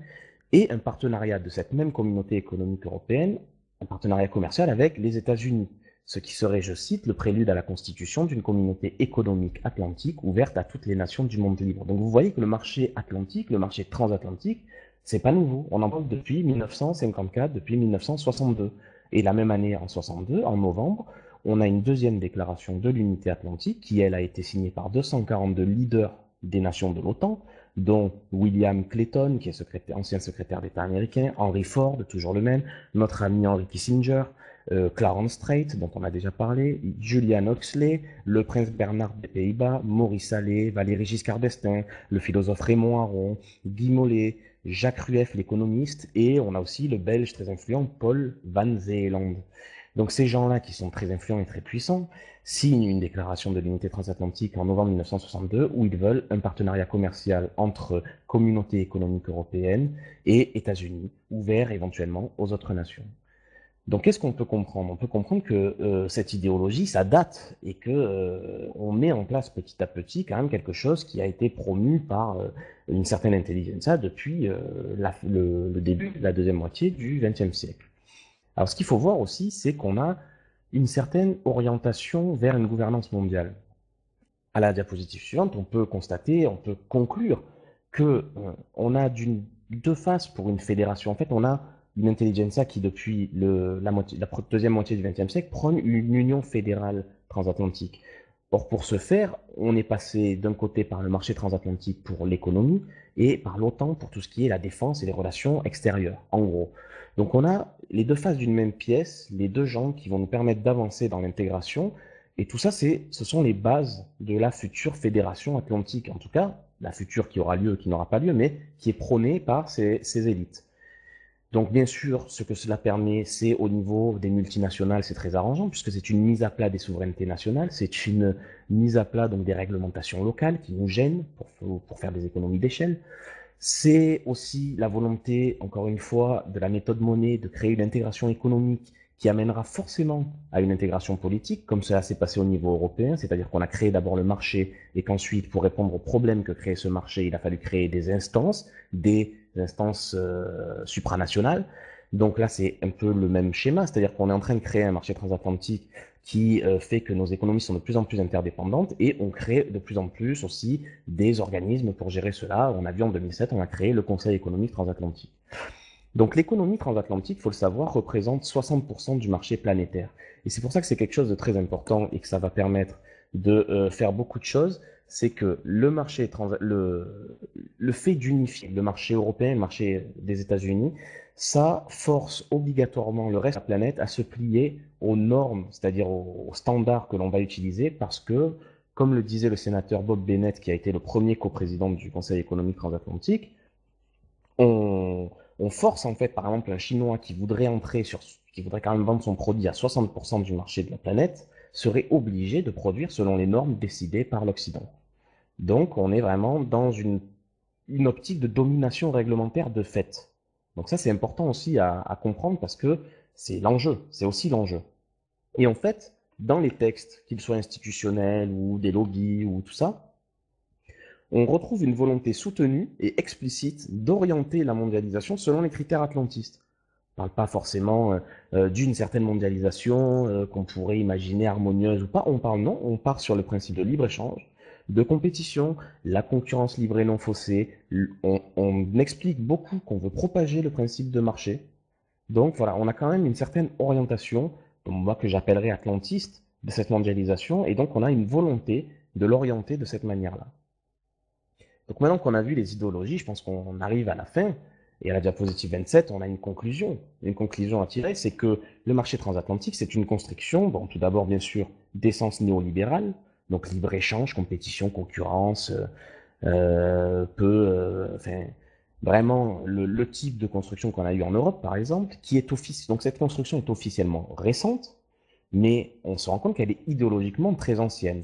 et un partenariat de cette même communauté économique européenne, un partenariat commercial avec les États-Unis, ce qui serait, je cite, le prélude à la constitution d'une communauté économique atlantique ouverte à toutes les nations du monde libre. Donc vous voyez que le marché atlantique, le marché transatlantique, c'est pas nouveau. On en parle depuis 1954, depuis 1962. Et la même année, en 62, en novembre, on a une deuxième déclaration de l'unité atlantique qui, elle, a été signée par 242 leaders des nations de l'OTAN, dont William Clayton, qui est ancien secrétaire d'État américain, Henry Ford, toujours le même, notre ami Henry Kissinger, Clarence Strait, dont on a déjà parlé, Julian Huxley, le prince Bernard des Pays-Bas, Maurice Allais, Valéry Giscard d'Estaing, le philosophe Raymond Aron, Guy Mollet, Jacques Rueff, l'économiste, et on a aussi le belge très influent Paul Van Zeeland. Donc ces gens-là, qui sont très influents et très puissants, signent une déclaration de l'unité transatlantique en novembre 1962 où ils veulent un partenariat commercial entre communauté économique européenne et États-Unis, ouvert éventuellement aux autres nations. Donc, qu'est-ce qu'on peut comprendre? On peut comprendre que cette idéologie, ça date et que on met en place petit à petit quand même quelque chose qui a été promu par une certaine intelligentsia depuis le début de la deuxième moitié du XXe siècle. Alors, ce qu'il faut voir aussi, c'est qu'on a une certaine orientation vers une gouvernance mondiale. À la diapositive suivante, on peut constater, on peut conclure que on a deux faces pour une fédération. En fait, on a une intelligentsia qui, depuis la deuxième moitié du XXe siècle, prône une union fédérale transatlantique. Or, pour ce faire, on est passé d'un côté par le marché transatlantique pour l'économie et par l'OTAN pour tout ce qui est la défense et les relations extérieures, en gros. Donc, on a les deux faces d'une même pièce, les deux jambes qui vont nous permettre d'avancer dans l'intégration. Et tout ça, ce sont les bases de la future fédération atlantique. En tout cas, la future qui aura lieu, qui n'aura pas lieu, mais qui est prônée par ces élites. Donc, bien sûr, ce que cela permet, c'est au niveau des multinationales, c'est très arrangeant, puisque c'est une mise à plat des souverainetés nationales, c'est une mise à plat donc des réglementations locales qui nous gênent pour faire des économies d'échelle. C'est aussi la volonté, encore une fois, de la méthode monnaie de créer une intégration économique qui amènera forcément à une intégration politique, comme cela s'est passé au niveau européen, c'est-à-dire qu'on a créé d'abord le marché et qu'ensuite, pour répondre aux problèmes que créait ce marché, il a fallu créer des instances supranationales. Donc là, c'est un peu le même schéma, c'est-à-dire qu'on est en train de créer un marché transatlantique qui fait que nos économies sont de plus en plus interdépendantes et on crée de plus en plus aussi des organismes pour gérer cela. On a vu en 2007, on a créé le Conseil économique transatlantique. Donc l'économie transatlantique, il faut le savoir, représente 60% du marché planétaire. Et c'est pour ça que c'est quelque chose de très important et que ça va permettre de faire beaucoup de choses. C'est que le fait d'unifier le marché européen, le marché des États-Unis, ça force obligatoirement le reste de la planète à se plier aux normes, c'est-à-dire aux standards que l'on va utiliser, parce que, comme le disait le sénateur Bob Bennett, qui a été le premier coprésident du Conseil économique transatlantique, on, on force en fait, par exemple, un Chinois qui voudrait quand même vendre son produit à 60% du marché de la planète, serait obligé de produire selon les normes décidées par l'Occident. Donc, on est vraiment dans une optique de domination réglementaire de fait. Donc ça, c'est important aussi à comprendre parce que c'est aussi l'enjeu. Et en fait, dans les textes, qu'ils soient institutionnels ou des lobbies ou tout ça, on retrouve une volonté soutenue et explicite d'orienter la mondialisation selon les critères atlantistes. On ne parle pas forcément d'une certaine mondialisation qu'on pourrait imaginer harmonieuse ou pas. On part sur le principe de libre-échange, de compétition, la concurrence libre et non faussée. On explique beaucoup qu'on veut propager le principe de marché. Donc voilà, on a quand même une certaine orientation, moi que j'appellerais atlantiste, de cette mondialisation, et donc on a une volonté de l'orienter de cette manière-là. Donc maintenant qu'on a vu les idéologies, je pense qu'on arrive à la fin, et à la diapositive 27, on a une conclusion. Une conclusion à tirer, c'est que le marché transatlantique, c'est une construction, bon, tout d'abord, bien sûr, d'essence néolibérale, donc libre-échange, compétition, concurrence, enfin, vraiment le type de construction qu'on a eu en Europe, par exemple, donc cette construction est officiellement récente, mais on se rend compte qu'elle est idéologiquement très ancienne.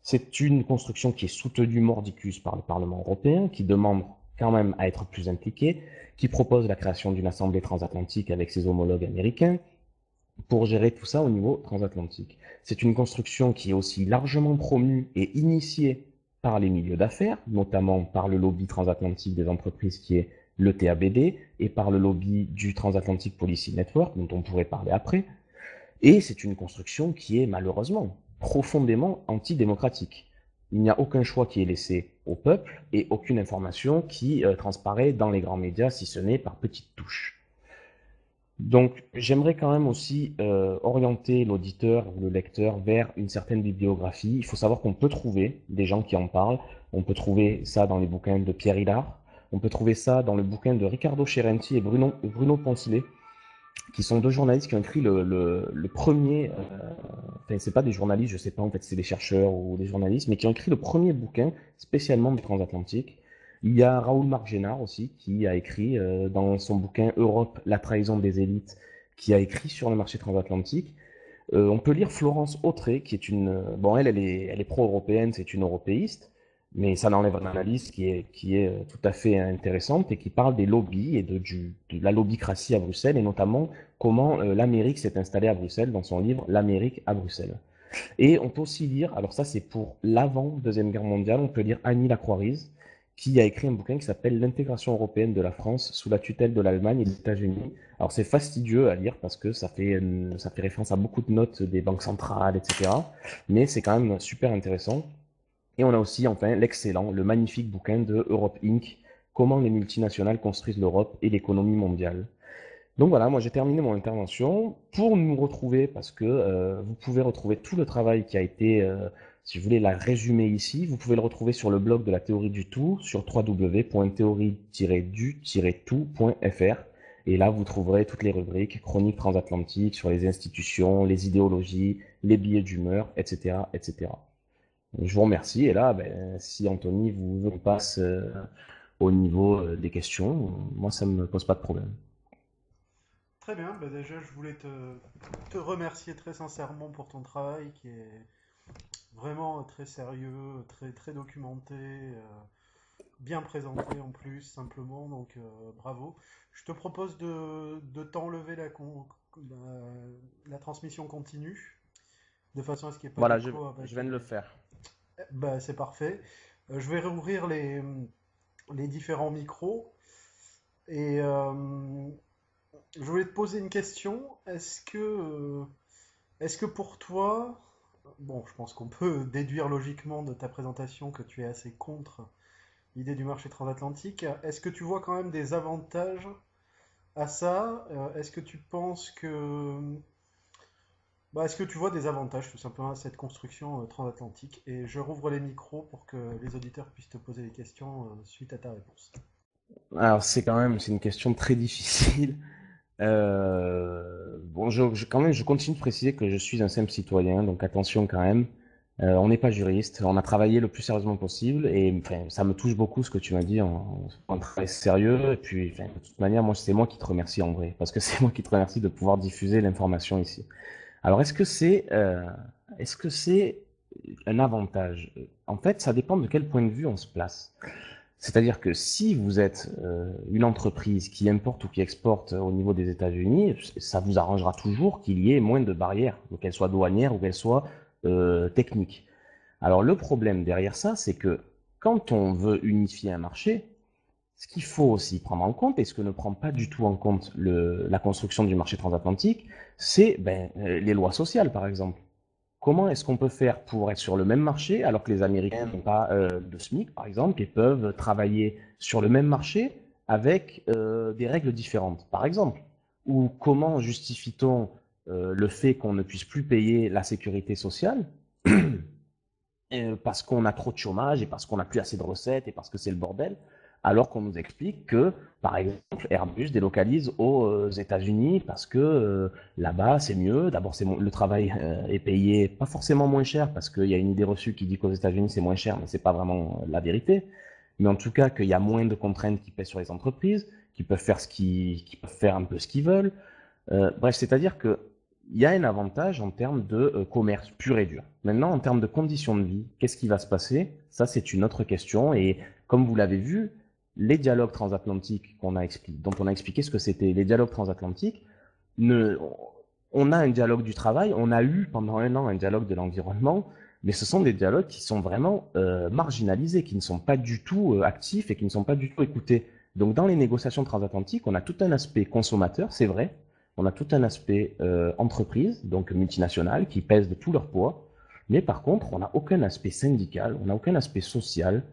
C'est une construction qui est soutenue mordicus par le Parlement européen, qui demande quand même à être plus impliqué, qui propose la création d'une assemblée transatlantique avec ses homologues américains pour gérer tout ça au niveau transatlantique. C'est une construction qui est aussi largement promue et initiée par les milieux d'affaires, notamment par le lobby transatlantique des entreprises qui est le TABD et par le lobby du Transatlantic Policy Network, dont on pourrait parler après. Et c'est une construction qui est malheureusement profondément antidémocratique. Il n'y a aucun choix qui est laissé au peuple et aucune information qui transparaît dans les grands médias, si ce n'est par petites touches. Donc, j'aimerais quand même aussi orienter l'auditeur ou le lecteur vers une certaine bibliographie. Il faut savoir qu'on peut trouver des gens qui en parlent. On peut trouver ça dans les bouquins de Pierre Hillard. On peut trouver ça dans le bouquin de Riccardo Ferrenti et Bruno Poncelet, qui sont deux journalistes qui ont écrit le premier, enfin c'est pas des journalistes, je sais pas en fait, c'est des chercheurs ou des journalistes, mais qui ont écrit le premier bouquin spécialement du transatlantique. Il y a Raoul Marc Génard aussi, qui a écrit dans son bouquin Europe, la trahison des élites, qui a écrit sur le marché transatlantique. On peut lire Florence Autré, qui est bon, elle est pro-européenne, c'est une européiste, mais ça n'enlève une analyse qui est tout à fait intéressante et qui parle des lobbies et de la lobbycratie à Bruxelles, et notamment comment l'Amérique s'est installée à Bruxelles dans son livre L'Amérique à Bruxelles. Et on peut aussi lire, alors ça c'est pour l'avant Deuxième Guerre mondiale, on peut lire Annie Lacroix-Ries, qui a écrit un bouquin qui s'appelle L'intégration européenne de la France sous la tutelle de l'Allemagne et des États-Unis. Alors c'est fastidieux à lire parce que ça fait référence à beaucoup de notes des banques centrales, etc. Mais c'est quand même super intéressant. Et on a aussi enfin l'excellent, le magnifique bouquin de Europe Inc. Comment les multinationales construisent l'Europe et l'économie mondiale. Donc voilà, moi j'ai terminé mon intervention. Pour nous retrouver, parce que vous pouvez retrouver tout le travail qui a été, si vous voulez la résumer ici, vous pouvez le retrouver sur le blog de la théorie du tout, sur www.théorie-du-tout.fr. Et là, vous trouverez toutes les rubriques, chroniques transatlantiques sur les institutions, les idéologies, les billets d'humeur, etc., etc. Je vous remercie. Et là, ben, si Anthony vous passe au niveau des questions, moi ça me pose pas de problème.
Très bien, bah déjà je voulais te remercier très sincèrement pour ton travail qui est vraiment très sérieux, très, très documenté, bien présenté en plus, simplement, donc bravo. Je te propose de t'enlever la transmission continue, de façon à ce qu'il n'y ait pas
Voilà,
d'écho
je
avec
viens de le
les...
faire.
Bah, c'est parfait. Je vais rouvrir les différents micros et je voulais te poser une question. Est-ce que pour toi, bon, je pense qu'on peut déduire logiquement de ta présentation que tu es assez contre l'idée du marché transatlantique. Est-ce que tu vois quand même des avantages à ça? Est-ce que tu penses que... Bah, est-ce que tu vois des avantages tout simplement à cette construction transatlantique? Et je rouvre les micros pour que les auditeurs puissent te poser des questions suite à ta réponse.
Alors c'est une question très difficile. Bon, quand même, je continue de préciser que je suis un simple citoyen, donc attention quand même. On n'est pas juriste, on a travaillé le plus sérieusement possible et enfin, ça me touche beaucoup ce que tu m'as dit en travail sérieux. Et puis, enfin, de toute manière, moi, c'est moi qui te remercie en vrai, parce que c'est moi qui te remercie de pouvoir diffuser l'information ici. Alors, est-ce que c'est un avantage? En fait, ça dépend de quel point de vue on se place. C'est-à-dire que si vous êtes une entreprise qui importe ou qui exporte au niveau des États-Unis, ça vous arrangera toujours qu'il y ait moins de barrières, qu'elles soient douanières ou qu'elles soient techniques. Alors le problème derrière ça, c'est que quand on veut unifier un marché, ce qu'il faut aussi prendre en compte, et ce que ne prend pas du tout en compte la construction du marché transatlantique, c'est les lois sociales, par exemple. Comment est-ce qu'on peut faire pour être sur le même marché alors que les Américains n'ont pas de SMIC, par exemple, et peuvent travailler sur le même marché avec des règles différentes, par exemple? Ou comment justifie-t-on le fait qu'on ne puisse plus payer la sécurité sociale parce qu'on a trop de chômage et parce qu'on n'a plus assez de recettes et parce que c'est le bordel, alors qu'on nous explique que, par exemple, Airbus délocalise aux États-Unis parce que là-bas c'est mieux. D'abord, le travail est payé pas forcément moins cher parce qu'il y a une idée reçue qui dit qu'aux États-Unis c'est moins cher, mais c'est pas vraiment la vérité. Mais en tout cas, qu'il y a moins de contraintes qui pèsent sur les entreprises, qui peuvent faire qui peuvent faire un peu ce qu'ils veulent. Bref, c'est-à-dire que il y a un avantage en termes de commerce pur et dur. Maintenant, en termes de conditions de vie, qu'est-ce qui va se passer? Ça, c'est une autre question. Et comme vous l'avez vu, les dialogues transatlantiques dont on a expliqué ce que c'était, les dialogues transatlantiques, ne, on a un dialogue du travail, on a eu pendant un an un dialogue de l'environnement, mais ce sont des dialogues qui sont vraiment marginalisés, qui ne sont pas du tout actifs et qui ne sont pas du tout écoutés. Donc, dans les négociations transatlantiques, on a tout un aspect consommateur, c'est vrai, on a tout un aspect entreprise, donc multinationale, qui pèse de tout leur poids. Mais par contre, on n'a aucun aspect syndical, on n'a aucun aspect social.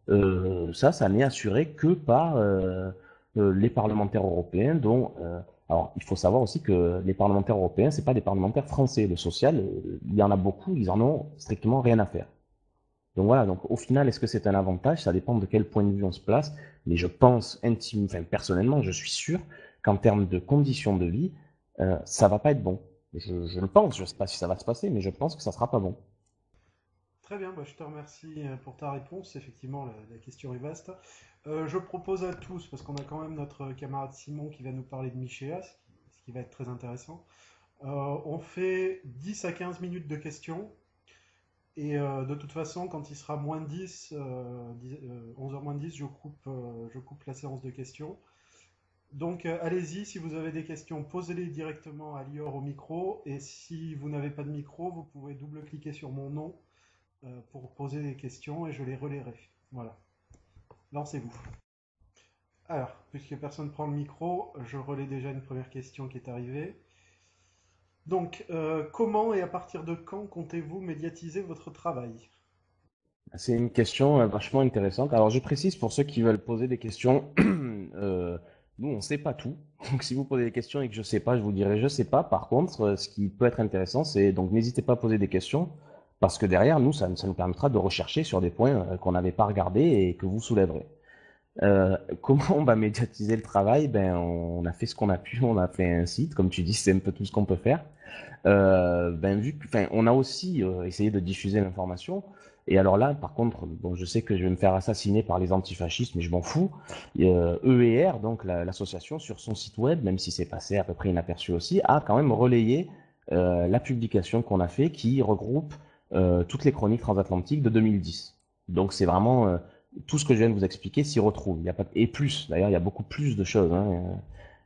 Ça n'est assuré que par les parlementaires européens, dont alors il faut savoir aussi que les parlementaires européens, c'est pas des parlementaires français. Le social, il y en a beaucoup, ils en ont strictement rien à faire. Donc voilà, donc au final, est-ce que c'est un avantage? Ça dépend de quel point de vue on se place. Mais je pense enfin personnellement, je suis sûr qu'en termes de conditions de vie, ça va pas être bon. Je le pense, je sais pas si ça va se passer, mais je pense que ça sera pas bon.
Très bien, bah, je te remercie pour ta réponse. Effectivement, la question est vaste. Je propose à tous, parce qu'on a quand même notre camarade Simon qui va nous parler de Michéa, ce qui va être très intéressant. On fait 10 à 15 minutes de questions. Et de toute façon, quand il sera moins 10, 11h moins 10, je coupe la séance de questions. Donc allez-y, si vous avez des questions, posez-les directement à Lior au micro. Et si vous n'avez pas de micro, vous pouvez double-cliquer sur mon nom pour poser des questions et je les relayerai. Voilà, lancez-vous. Alors, puisque personne ne prend le micro, je relais déjà une première question qui est arrivée. Donc, comment et à partir de quand comptez-vous médiatiser votre travail?
C'est une question vachement intéressante. Alors, je précise pour ceux qui veulent poser des questions, nous, on ne sait pas tout. Donc, si vous posez des questions et que je ne sais pas, je vous dirai je ne sais pas. Par contre, ce qui peut être intéressant, c'est donc n'hésitez pas à poser des questions parce que derrière, nous, ça nous permettra de rechercher sur des points qu'on n'avait pas regardés et que vous soulèverez. Comment on va médiatiser le travail? Ben, on a fait ce qu'on a pu. On a fait un site, comme tu dis, c'est un peu tout ce qu'on peut faire. Ben, enfin, on a aussi essayé de diffuser l'information. Et alors là, par contre, bon, je sais que je vais me faire assassiner par les antifascistes, mais je m'en fous. EER, donc l'association, sur son site web, même si c'est passé à peu près inaperçu aussi, a quand même relayé la publication qu'on a fait qui regroupe toutes les chroniques transatlantiques de 2010. Donc c'est vraiment tout ce que je viens de vous expliquer s'y retrouve. Il y a pas, et plus, d'ailleurs, il y a beaucoup plus de choses, hein.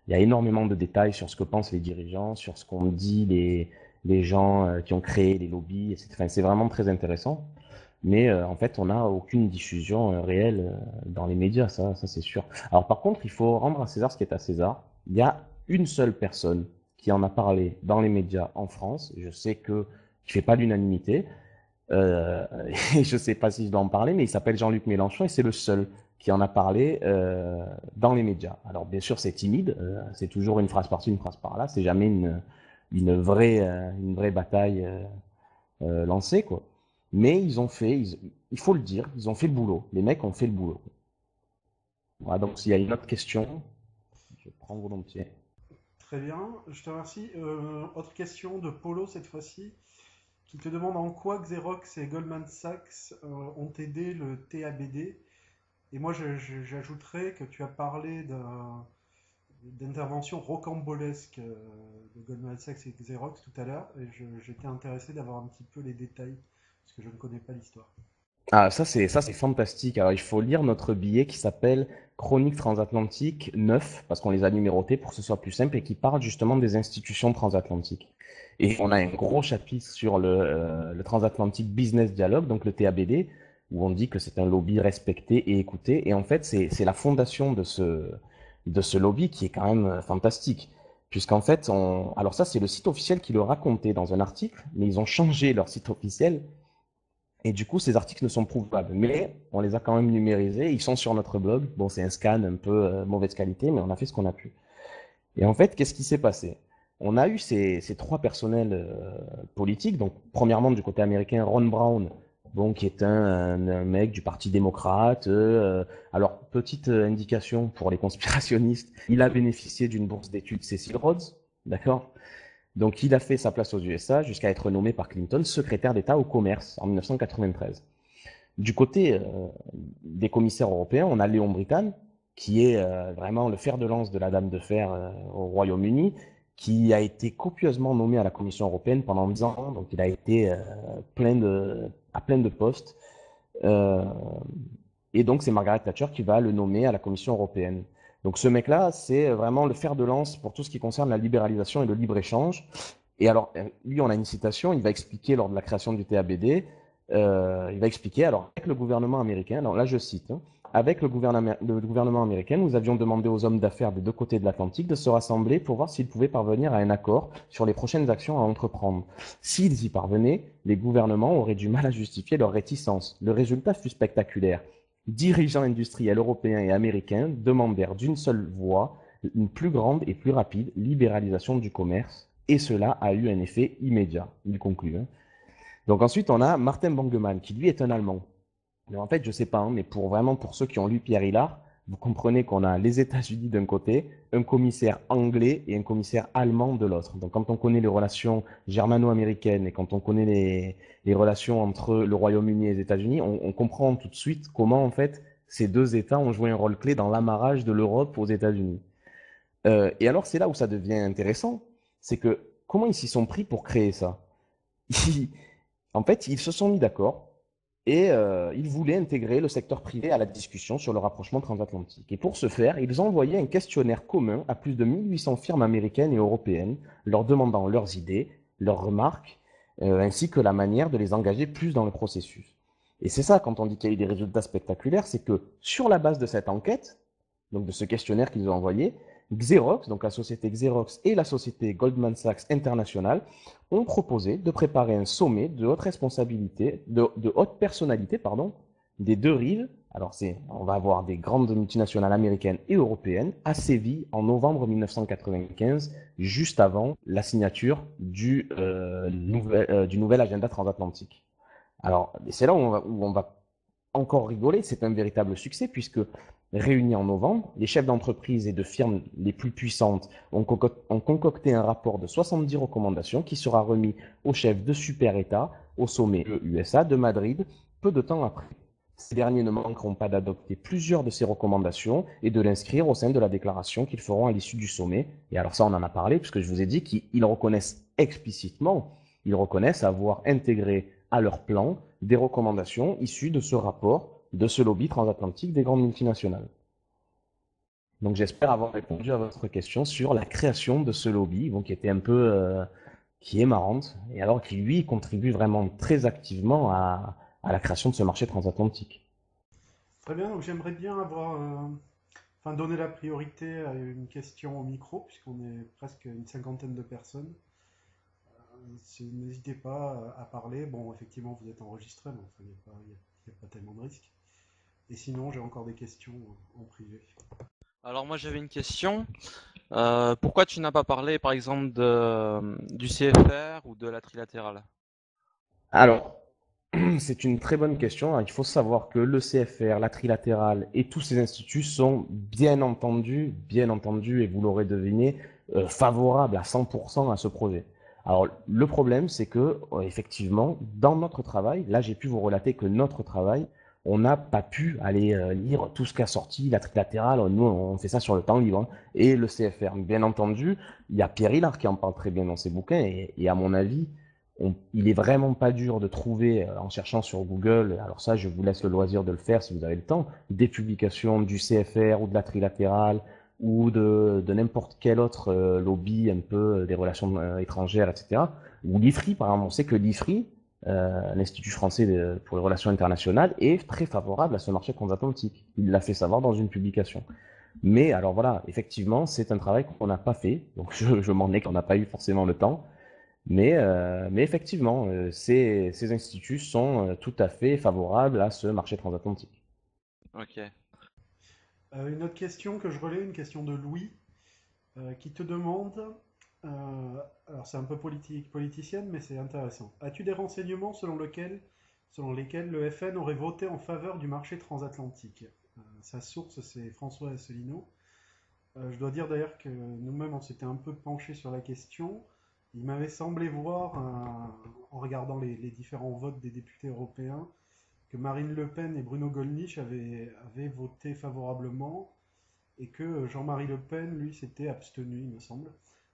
Il y a énormément de détails sur ce que pensent les dirigeants, sur ce qu'ont dit les gens qui ont créé les lobbies. Enfin, c'est vraiment très intéressant. Mais en fait, on n'a aucune diffusion réelle dans les médias, ça c'est sûr. Alors par contre, il faut rendre à César ce qui est à César. Il y a une seule personne qui en a parlé dans les médias en France. Je sais que qui fait pas l'unanimité. Euh, et je sais pas si je dois en parler, mais il s'appelle Jean-Luc Mélenchon et c'est le seul qui en a parlé dans les médias. Alors bien sûr, c'est timide, c'est toujours une phrase par-ci, une phrase par-là, c'est jamais une vraie bataille lancée, quoi. Mais ils ont fait, il faut le dire, ils ont fait le boulot. Les mecs ont fait le boulot. Voilà, donc s'il y a une autre question, je prends volontiers.
Très bien, je te remercie. Autre question de Polo cette fois-ci, qui te demande en quoi Xerox et Goldman Sachs ont aidé le TABD. Et moi, j'ajouterais que tu as parlé d'intervention rocambolesque de Goldman Sachs et Xerox tout à l'heure, et j'étais intéressé d'avoir un petit peu les détails, parce que je ne connais pas l'histoire.
Ah, ça c'est fantastique. Alors il faut lire notre billet qui s'appelle Chronique transatlantique 9 parce qu'on les a numérotés pour que ce soit plus simple et qui parle justement des institutions transatlantiques. Et on a un gros chapitre sur le Transatlantic Business Dialogue, donc le TABD, où on dit que c'est un lobby respecté et écouté. Et en fait, c'est la fondation de ce lobby qui est quand même fantastique. Puisqu'en fait, alors ça c'est le site officiel qui le racontait dans un article, mais ils ont changé leur site officiel et du coup, ces articles ne sont prouvables, mais on les a quand même numérisés. Ils sont sur notre blog. Bon, c'est un scan un peu mauvaise qualité, mais on a fait ce qu'on a pu. Et en fait, qu'est-ce qui s'est passé? On a eu ces trois personnels politiques. Donc, premièrement, du côté américain, Ron Brown, bon, qui est un mec du Parti démocrate. Alors, petite indication pour les conspirationnistes, il a bénéficié d'une bourse d'études Cecil Rhodes, d'accord? Donc, il a fait sa place aux USA jusqu'à être nommé par Clinton secrétaire d'État au commerce en 1993. Du côté des commissaires européens, on a Léon Brittan, qui est vraiment le fer de lance de la Dame de Fer au Royaume-Uni, qui a été copieusement nommé à la Commission européenne pendant 10 ans, donc il a été à plein de postes. Euh, et donc c'est Margaret Thatcher qui va le nommer à la Commission européenne. Donc ce mec-là, c'est vraiment le fer de lance pour tout ce qui concerne la libéralisation et le libre-échange. Et alors, lui, on a une citation, il va expliquer lors de la création du TABD, il va expliquer, alors avec le gouvernement américain, alors là je cite, hein, avec le gouvernement américain, nous avions demandé aux hommes d'affaires des deux côtés de l'Atlantique de se rassembler pour voir s'ils pouvaient parvenir à un accord sur les prochaines actions à entreprendre. S'ils y parvenaient, les gouvernements auraient du mal à justifier leur réticence. Le résultat fut spectaculaire. Dirigeants industriels européens et américains demandèrent d'une seule voix une plus grande et plus rapide libéralisation du commerce, et cela a eu un effet immédiat. Il conclut, hein. Donc ensuite, on a Martin Bangemann, qui lui est un Allemand. Mais en fait, je sais pas, hein, mais pour ceux qui ont lu Pierre Hillard, vous comprenez qu'on a les États-Unis d'un côté, un commissaire anglais et un commissaire allemand de l'autre. Donc quand on connaît les relations germano-américaines et quand on connaît les relations entre le Royaume-Uni et les États-Unis, on comprend tout de suite comment en fait ces deux États ont joué un rôle clé dans l'amarrage de l'Europe aux États-Unis. Et alors, c'est là où ça devient intéressant, c'est que comment ils s'y sont pris pour créer ça? Ils- En fait, ils se sont mis d'accord et ils voulaient intégrer le secteur privé à la discussion sur le rapprochement transatlantique. Et pour ce faire, ils ont envoyé un questionnaire commun à plus de 1800 firmes américaines et européennes, leur demandant leurs idées, leurs remarques, ainsi que la manière de les engager plus dans le processus. Et c'est ça, quand on dit qu'il y a eu des résultats spectaculaires, c'est que sur la base de cette enquête, donc de ce questionnaire qu'ils ont envoyé, Xerox, donc la société Xerox et la société Goldman Sachs International, ont proposé de préparer un sommet de haute responsabilité, de haute personnalité, pardon, des deux rives. Alors on va avoir des grandes multinationales américaines et européennes à Séville en novembre 1995, juste avant la signature du nouvel agenda transatlantique. Alors, c'est là où on va encore rigoler, c'est un véritable succès puisque réunis en novembre, les chefs d'entreprise et de firmes les plus puissantes ont concocté un rapport de 70 recommandations qui sera remis aux chefs de super-États au sommet USA de Madrid peu de temps après. Ces derniers ne manqueront pas d'adopter plusieurs de ces recommandations et de l'inscrire au sein de la déclaration qu'ils feront à l'issue du sommet. Et alors ça, on en a parlé puisque je vous ai dit qu'ils reconnaissent explicitement, ils reconnaissent avoir intégré à leur plan des recommandations issues de ce rapport, de ce lobby transatlantique des grandes multinationales. Donc j'espère avoir répondu à votre question sur la création de ce lobby, bon, qui était un peu, qui est marrante, et alors qui lui contribue vraiment très activement à la création de ce marché transatlantique.
Très bien, donc j'aimerais bien enfin, donner la priorité à une question au micro, puisqu'on est presque une cinquantaine de personnes. N'hésitez pas à parler. Bon, effectivement, vous êtes enregistré, mais enfin, il n'y a pas tellement de risques. Et sinon, j'ai encore des questions en privé.
Alors moi j'avais une question. Pourquoi tu n'as pas parlé par exemple du CFR ou de la trilatérale?
Alors, c'est une très bonne question. Il faut savoir que le CFR, la trilatérale et tous ces instituts sont bien entendu, et vous l'aurez deviné, favorables à 100% à ce projet. Alors, le problème, c'est que, effectivement, dans notre travail, là, j'ai pu vous relater que notre travail, on n'a pas pu aller lire tout ce qu'a sorti la trilatérale. Nous, on fait ça sur le temps libre, hein. Et le CFR. Bien entendu, il y a Pierre Hillard qui en parle très bien dans ses bouquins, et à mon avis, il est vraiment pas dur de trouver, en cherchant sur Google, alors ça, je vous laisse le loisir de le faire si vous avez le temps, des publications du CFR ou de la trilatérale ou de n'importe quel autre lobby un peu des relations étrangères, etc. Ou l'IFRI, par exemple. On sait que l'IFRI, l'Institut français pour les relations internationales, est très favorable à ce marché transatlantique. Il l'a fait savoir dans une publication. Mais alors voilà, effectivement, c'est un travail qu'on n'a pas fait, donc je m'en ai qu'on n'a pas eu forcément le temps. Mais effectivement, ces instituts sont tout à fait favorables à ce marché transatlantique.
Ok.
Une autre question que je relais, une question de Louis, qui te demande, alors c'est un peu politicienne, mais c'est intéressant. As-tu des renseignements selon lesquels le FN aurait voté en faveur du marché transatlantique? Sa source, c'est François Asselineau. Je dois dire d'ailleurs que nous-mêmes, on s'était un peu penché sur la question. Il m'avait semblé voir, en regardant les différents votes des députés européens, que Marine Le Pen et Bruno Gollnisch avaient voté favorablement et que Jean-Marie Le Pen, lui, s'était abstenu, il me semble.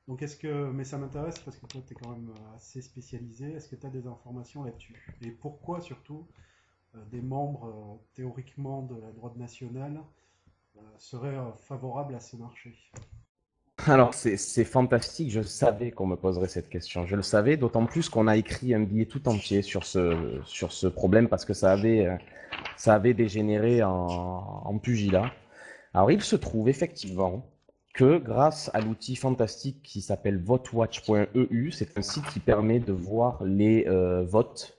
Donc mais ça m'intéresse parce que toi, tu es quand même assez spécialisé. Est-ce que tu as des informations là-dessus? Et pourquoi surtout des membres théoriquement de la droite nationale seraient favorables à ce marché?
Alors, c'est fantastique, je savais qu'on me poserait cette question. Je le savais, d'autant plus qu'on a écrit un billet tout entier sur ce problème parce que ça avait dégénéré en pugilat. Alors, il se trouve effectivement que grâce à l'outil fantastique qui s'appelle votewatch.eu, c'est un site qui permet de voir les votes,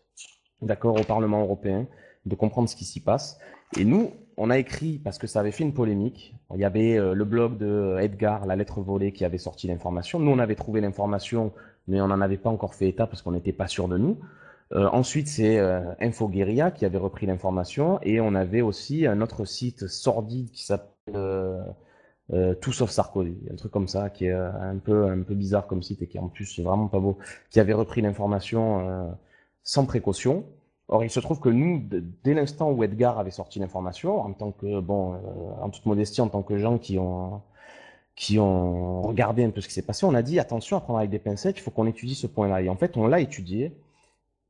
d'accord, au Parlement européen, de comprendre ce qui s'y passe. Et nous, on a écrit, parce que ça avait fait une polémique, il y avait le blog de Edgar, La Lettre Volée, qui avait sorti l'information. Nous, on avait trouvé l'information, mais on n'en avait pas encore fait état parce qu'on n'était pas sûr de nous. Ensuite, c'est InfoGuerilla qui avait repris l'information, et on avait aussi un autre site sordide qui s'appelle Tout sauf Sarkozy, un truc comme ça, qui est un peu bizarre comme site et qui en plus est vraiment pas beau, qui avait repris l'information sans précaution. Or, il se trouve que nous, dès l'instant où Edgar avait sorti l'information, en tant que, bon, en toute modestie, en tant que gens qui ont regardé un peu ce qui s'est passé, on a dit attention à prendre avec des pincettes, il faut qu'on étudie ce point-là. Et en fait, on l'a étudié.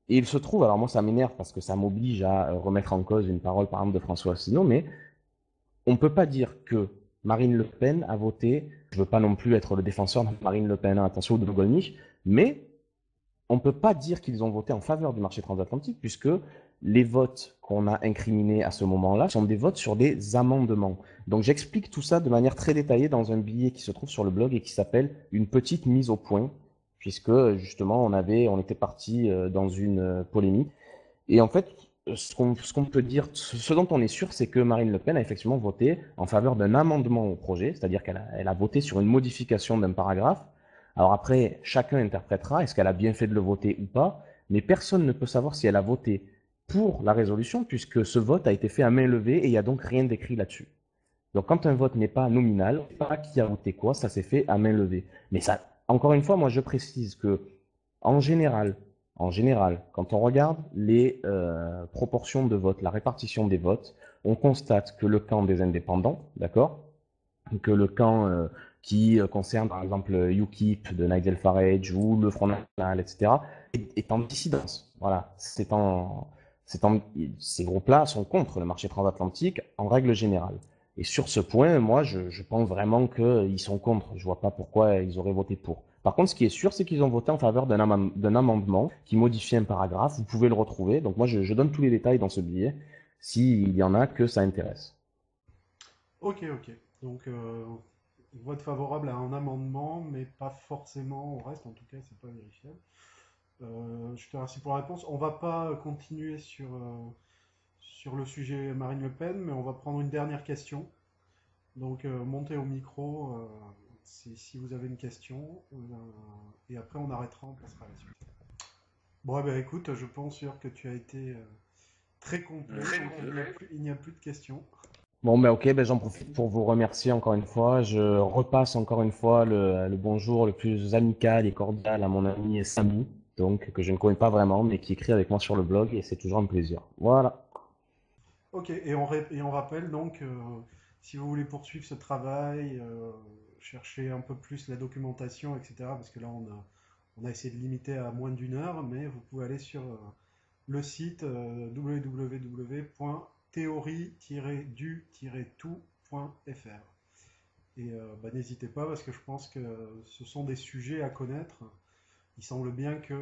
Et il se trouve, alors moi ça m'énerve parce que ça m'oblige à remettre en cause une parole par exemple de François Asselineau, mais on ne peut pas dire que Marine Le Pen a voté, je ne veux pas non plus être le défenseur de Marine Le Pen, hein, attention, ou de Golnisch, mais on ne peut pas dire qu'ils ont voté en faveur du marché transatlantique, puisque les votes qu'on a incriminés à ce moment-là sont des votes sur des amendements. Donc j'explique tout ça de manière très détaillée dans un billet qui se trouve sur le blog et qui s'appelle Une petite mise au point, puisque justement on était parti dans une polémique. Et en fait, ce qu'on peut dire, ce dont on est sûr, c'est que Marine Le Pen a effectivement voté en faveur d'un amendement au projet, c'est-à-dire qu'elle a voté sur une modification d'un paragraphe. Alors après, chacun interprétera, est-ce qu'elle a bien fait de le voter ou pas, mais personne ne peut savoir si elle a voté pour la résolution, puisque ce vote a été fait à main levée et il n'y a donc rien d'écrit là-dessus. Donc quand un vote n'est pas nominal, on ne sait pas qui a voté quoi, ça s'est fait à main levée. Mais ça, encore une fois, moi je précise que en général, quand on regarde les proportions de vote, la répartition des votes, on constate que le camp des indépendants, d'accord, que le camp qui concerne par exemple UKIP de Nigel Farage ou le Front National, etc., est en dissidence. Voilà, ces groupes-là sont contre le marché transatlantique en règle générale. Et sur ce point, moi, je pense vraiment qu'ils sont contre. Je vois pas pourquoi ils auraient voté pour. Par contre, ce qui est sûr, c'est qu'ils ont voté en faveur d'un amendement qui modifie un paragraphe. Vous pouvez le retrouver. Donc moi, je donne tous les détails dans ce billet, s'il y en a que ça intéresse.
Ok, ok. Donc, vote favorable à un amendement, mais pas forcément au reste. En tout cas, c'est pas vérifiable. Je te remercie pour la réponse. On va pas continuer sur le sujet Marine Le Pen, mais on va prendre une dernière question. Donc, montez au micro si vous avez une question. Et après, on arrêtera, on passera à la suite. Bon, eh ben, écoute, je pense sûr que tu as été très complet. Donc, il n'y a plus de questions.
Bon, ben ok, ben j'en profite pour vous remercier encore une fois. Je repasse encore une fois le bonjour le plus amical et cordial à mon ami Samy, donc que je ne connais pas vraiment, mais qui écrit avec moi sur le blog et c'est toujours un plaisir. Voilà.
Ok, et on rappelle donc, si vous voulez poursuivre ce travail, chercher un peu plus la documentation, etc., parce que là on a essayé de limiter à moins d'une heure, mais vous pouvez aller sur le site www.théorie-du-tout.fr. Et bah, n'hésitez pas parce que je pense que ce sont des sujets à connaître. Il semble bien que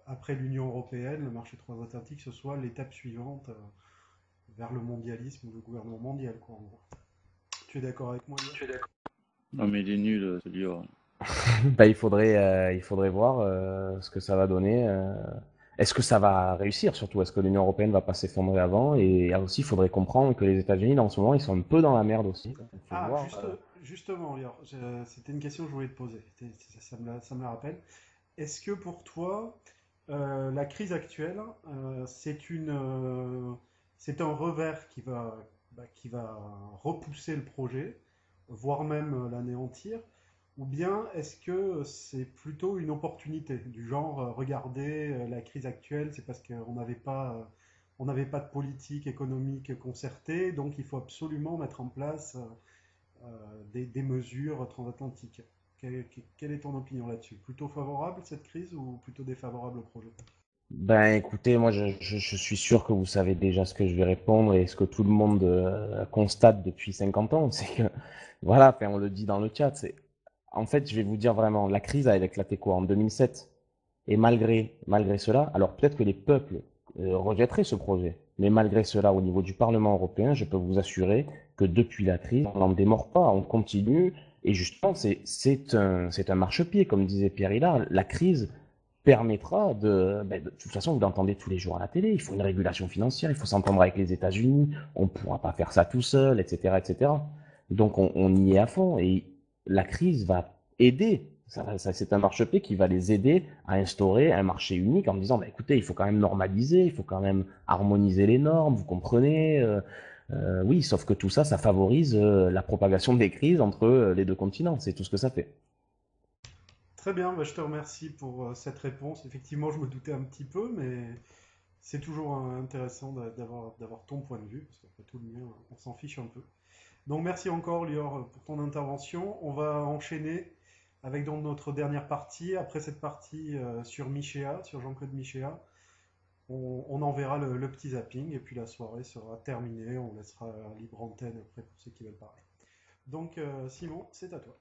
après l'Union européenne, le marché transatlantique, ce soit l'étape suivante vers le mondialisme ou le gouvernement mondial, quoi, en gros. Tu es d'accord avec moi, Lior?
Non, mais il est nul, ce livre.
Ben, il faudrait voir ce que ça va donner. Est-ce que ça va réussir surtout? Est-ce que l'Union européenne va pas s'effondrer avant? Et aussi, il faudrait comprendre que les États-Unis, en ce moment, ils sont un peu dans la merde aussi. Il faut
Ah,
voir.
justement, Lior, c'était une question que je voulais te poser. Ça me la rappelle. Est-ce que pour toi, la crise actuelle, c'est un revers qui va repousser le projet, voire même l'anéantir, ou bien est-ce que c'est plutôt une opportunité, du genre, regardez, la crise actuelle, c'est parce on n'avait pas de politique économique concertée, donc il faut absolument mettre en place des mesures transatlantiques. Quelle est ton opinion là-dessus? Plutôt favorable cette crise ou plutôt défavorable au projet?
Ben écoutez, moi je suis sûr que vous savez déjà ce que je vais répondre et ce que tout le monde constate depuis 50 ans, c'est que, voilà, enfin, on le dit dans le chat, en fait, je vais vous dire vraiment, la crise a éclaté quoi en 2007? Et malgré cela, alors peut-être que les peuples rejetteraient ce projet, mais malgré cela, au niveau du Parlement européen, je peux vous assurer que depuis la crise, on n'en démord pas, on continue, et justement, c'est un marchepied, comme disait Pierre Hillard. La crise permettra de toute façon, vous l'entendez tous les jours à la télé, il faut une régulation financière, il faut s'entendre avec les États-Unis, on ne pourra pas faire ça tout seul, etc., etc. Donc on y est à fond, et la crise va aider. C'est un marchepied qui va les aider à instaurer un marché unique en disant, bah, écoutez, il faut quand même normaliser, il faut quand même harmoniser les normes, vous comprenez oui, sauf que tout ça, ça favorise la propagation des crises entre les deux continents, c'est tout ce que ça fait.
Très bien, bah, je te remercie pour cette réponse. Effectivement, je me doutais un petit peu, mais C'est toujours intéressant d'avoir ton point de vue, parce qu'après tout, le mien, on s'en fiche un peu. Donc merci encore, Lior, pour ton intervention. On va enchaîner avec donc notre dernière partie. Après cette partie sur Michéa, sur Jean-Claude Michéa, on enverra le petit zapping, et puis la soirée sera terminée. On laissera libre antenne après pour ceux qui veulent parler. Donc Simon, c'est à toi.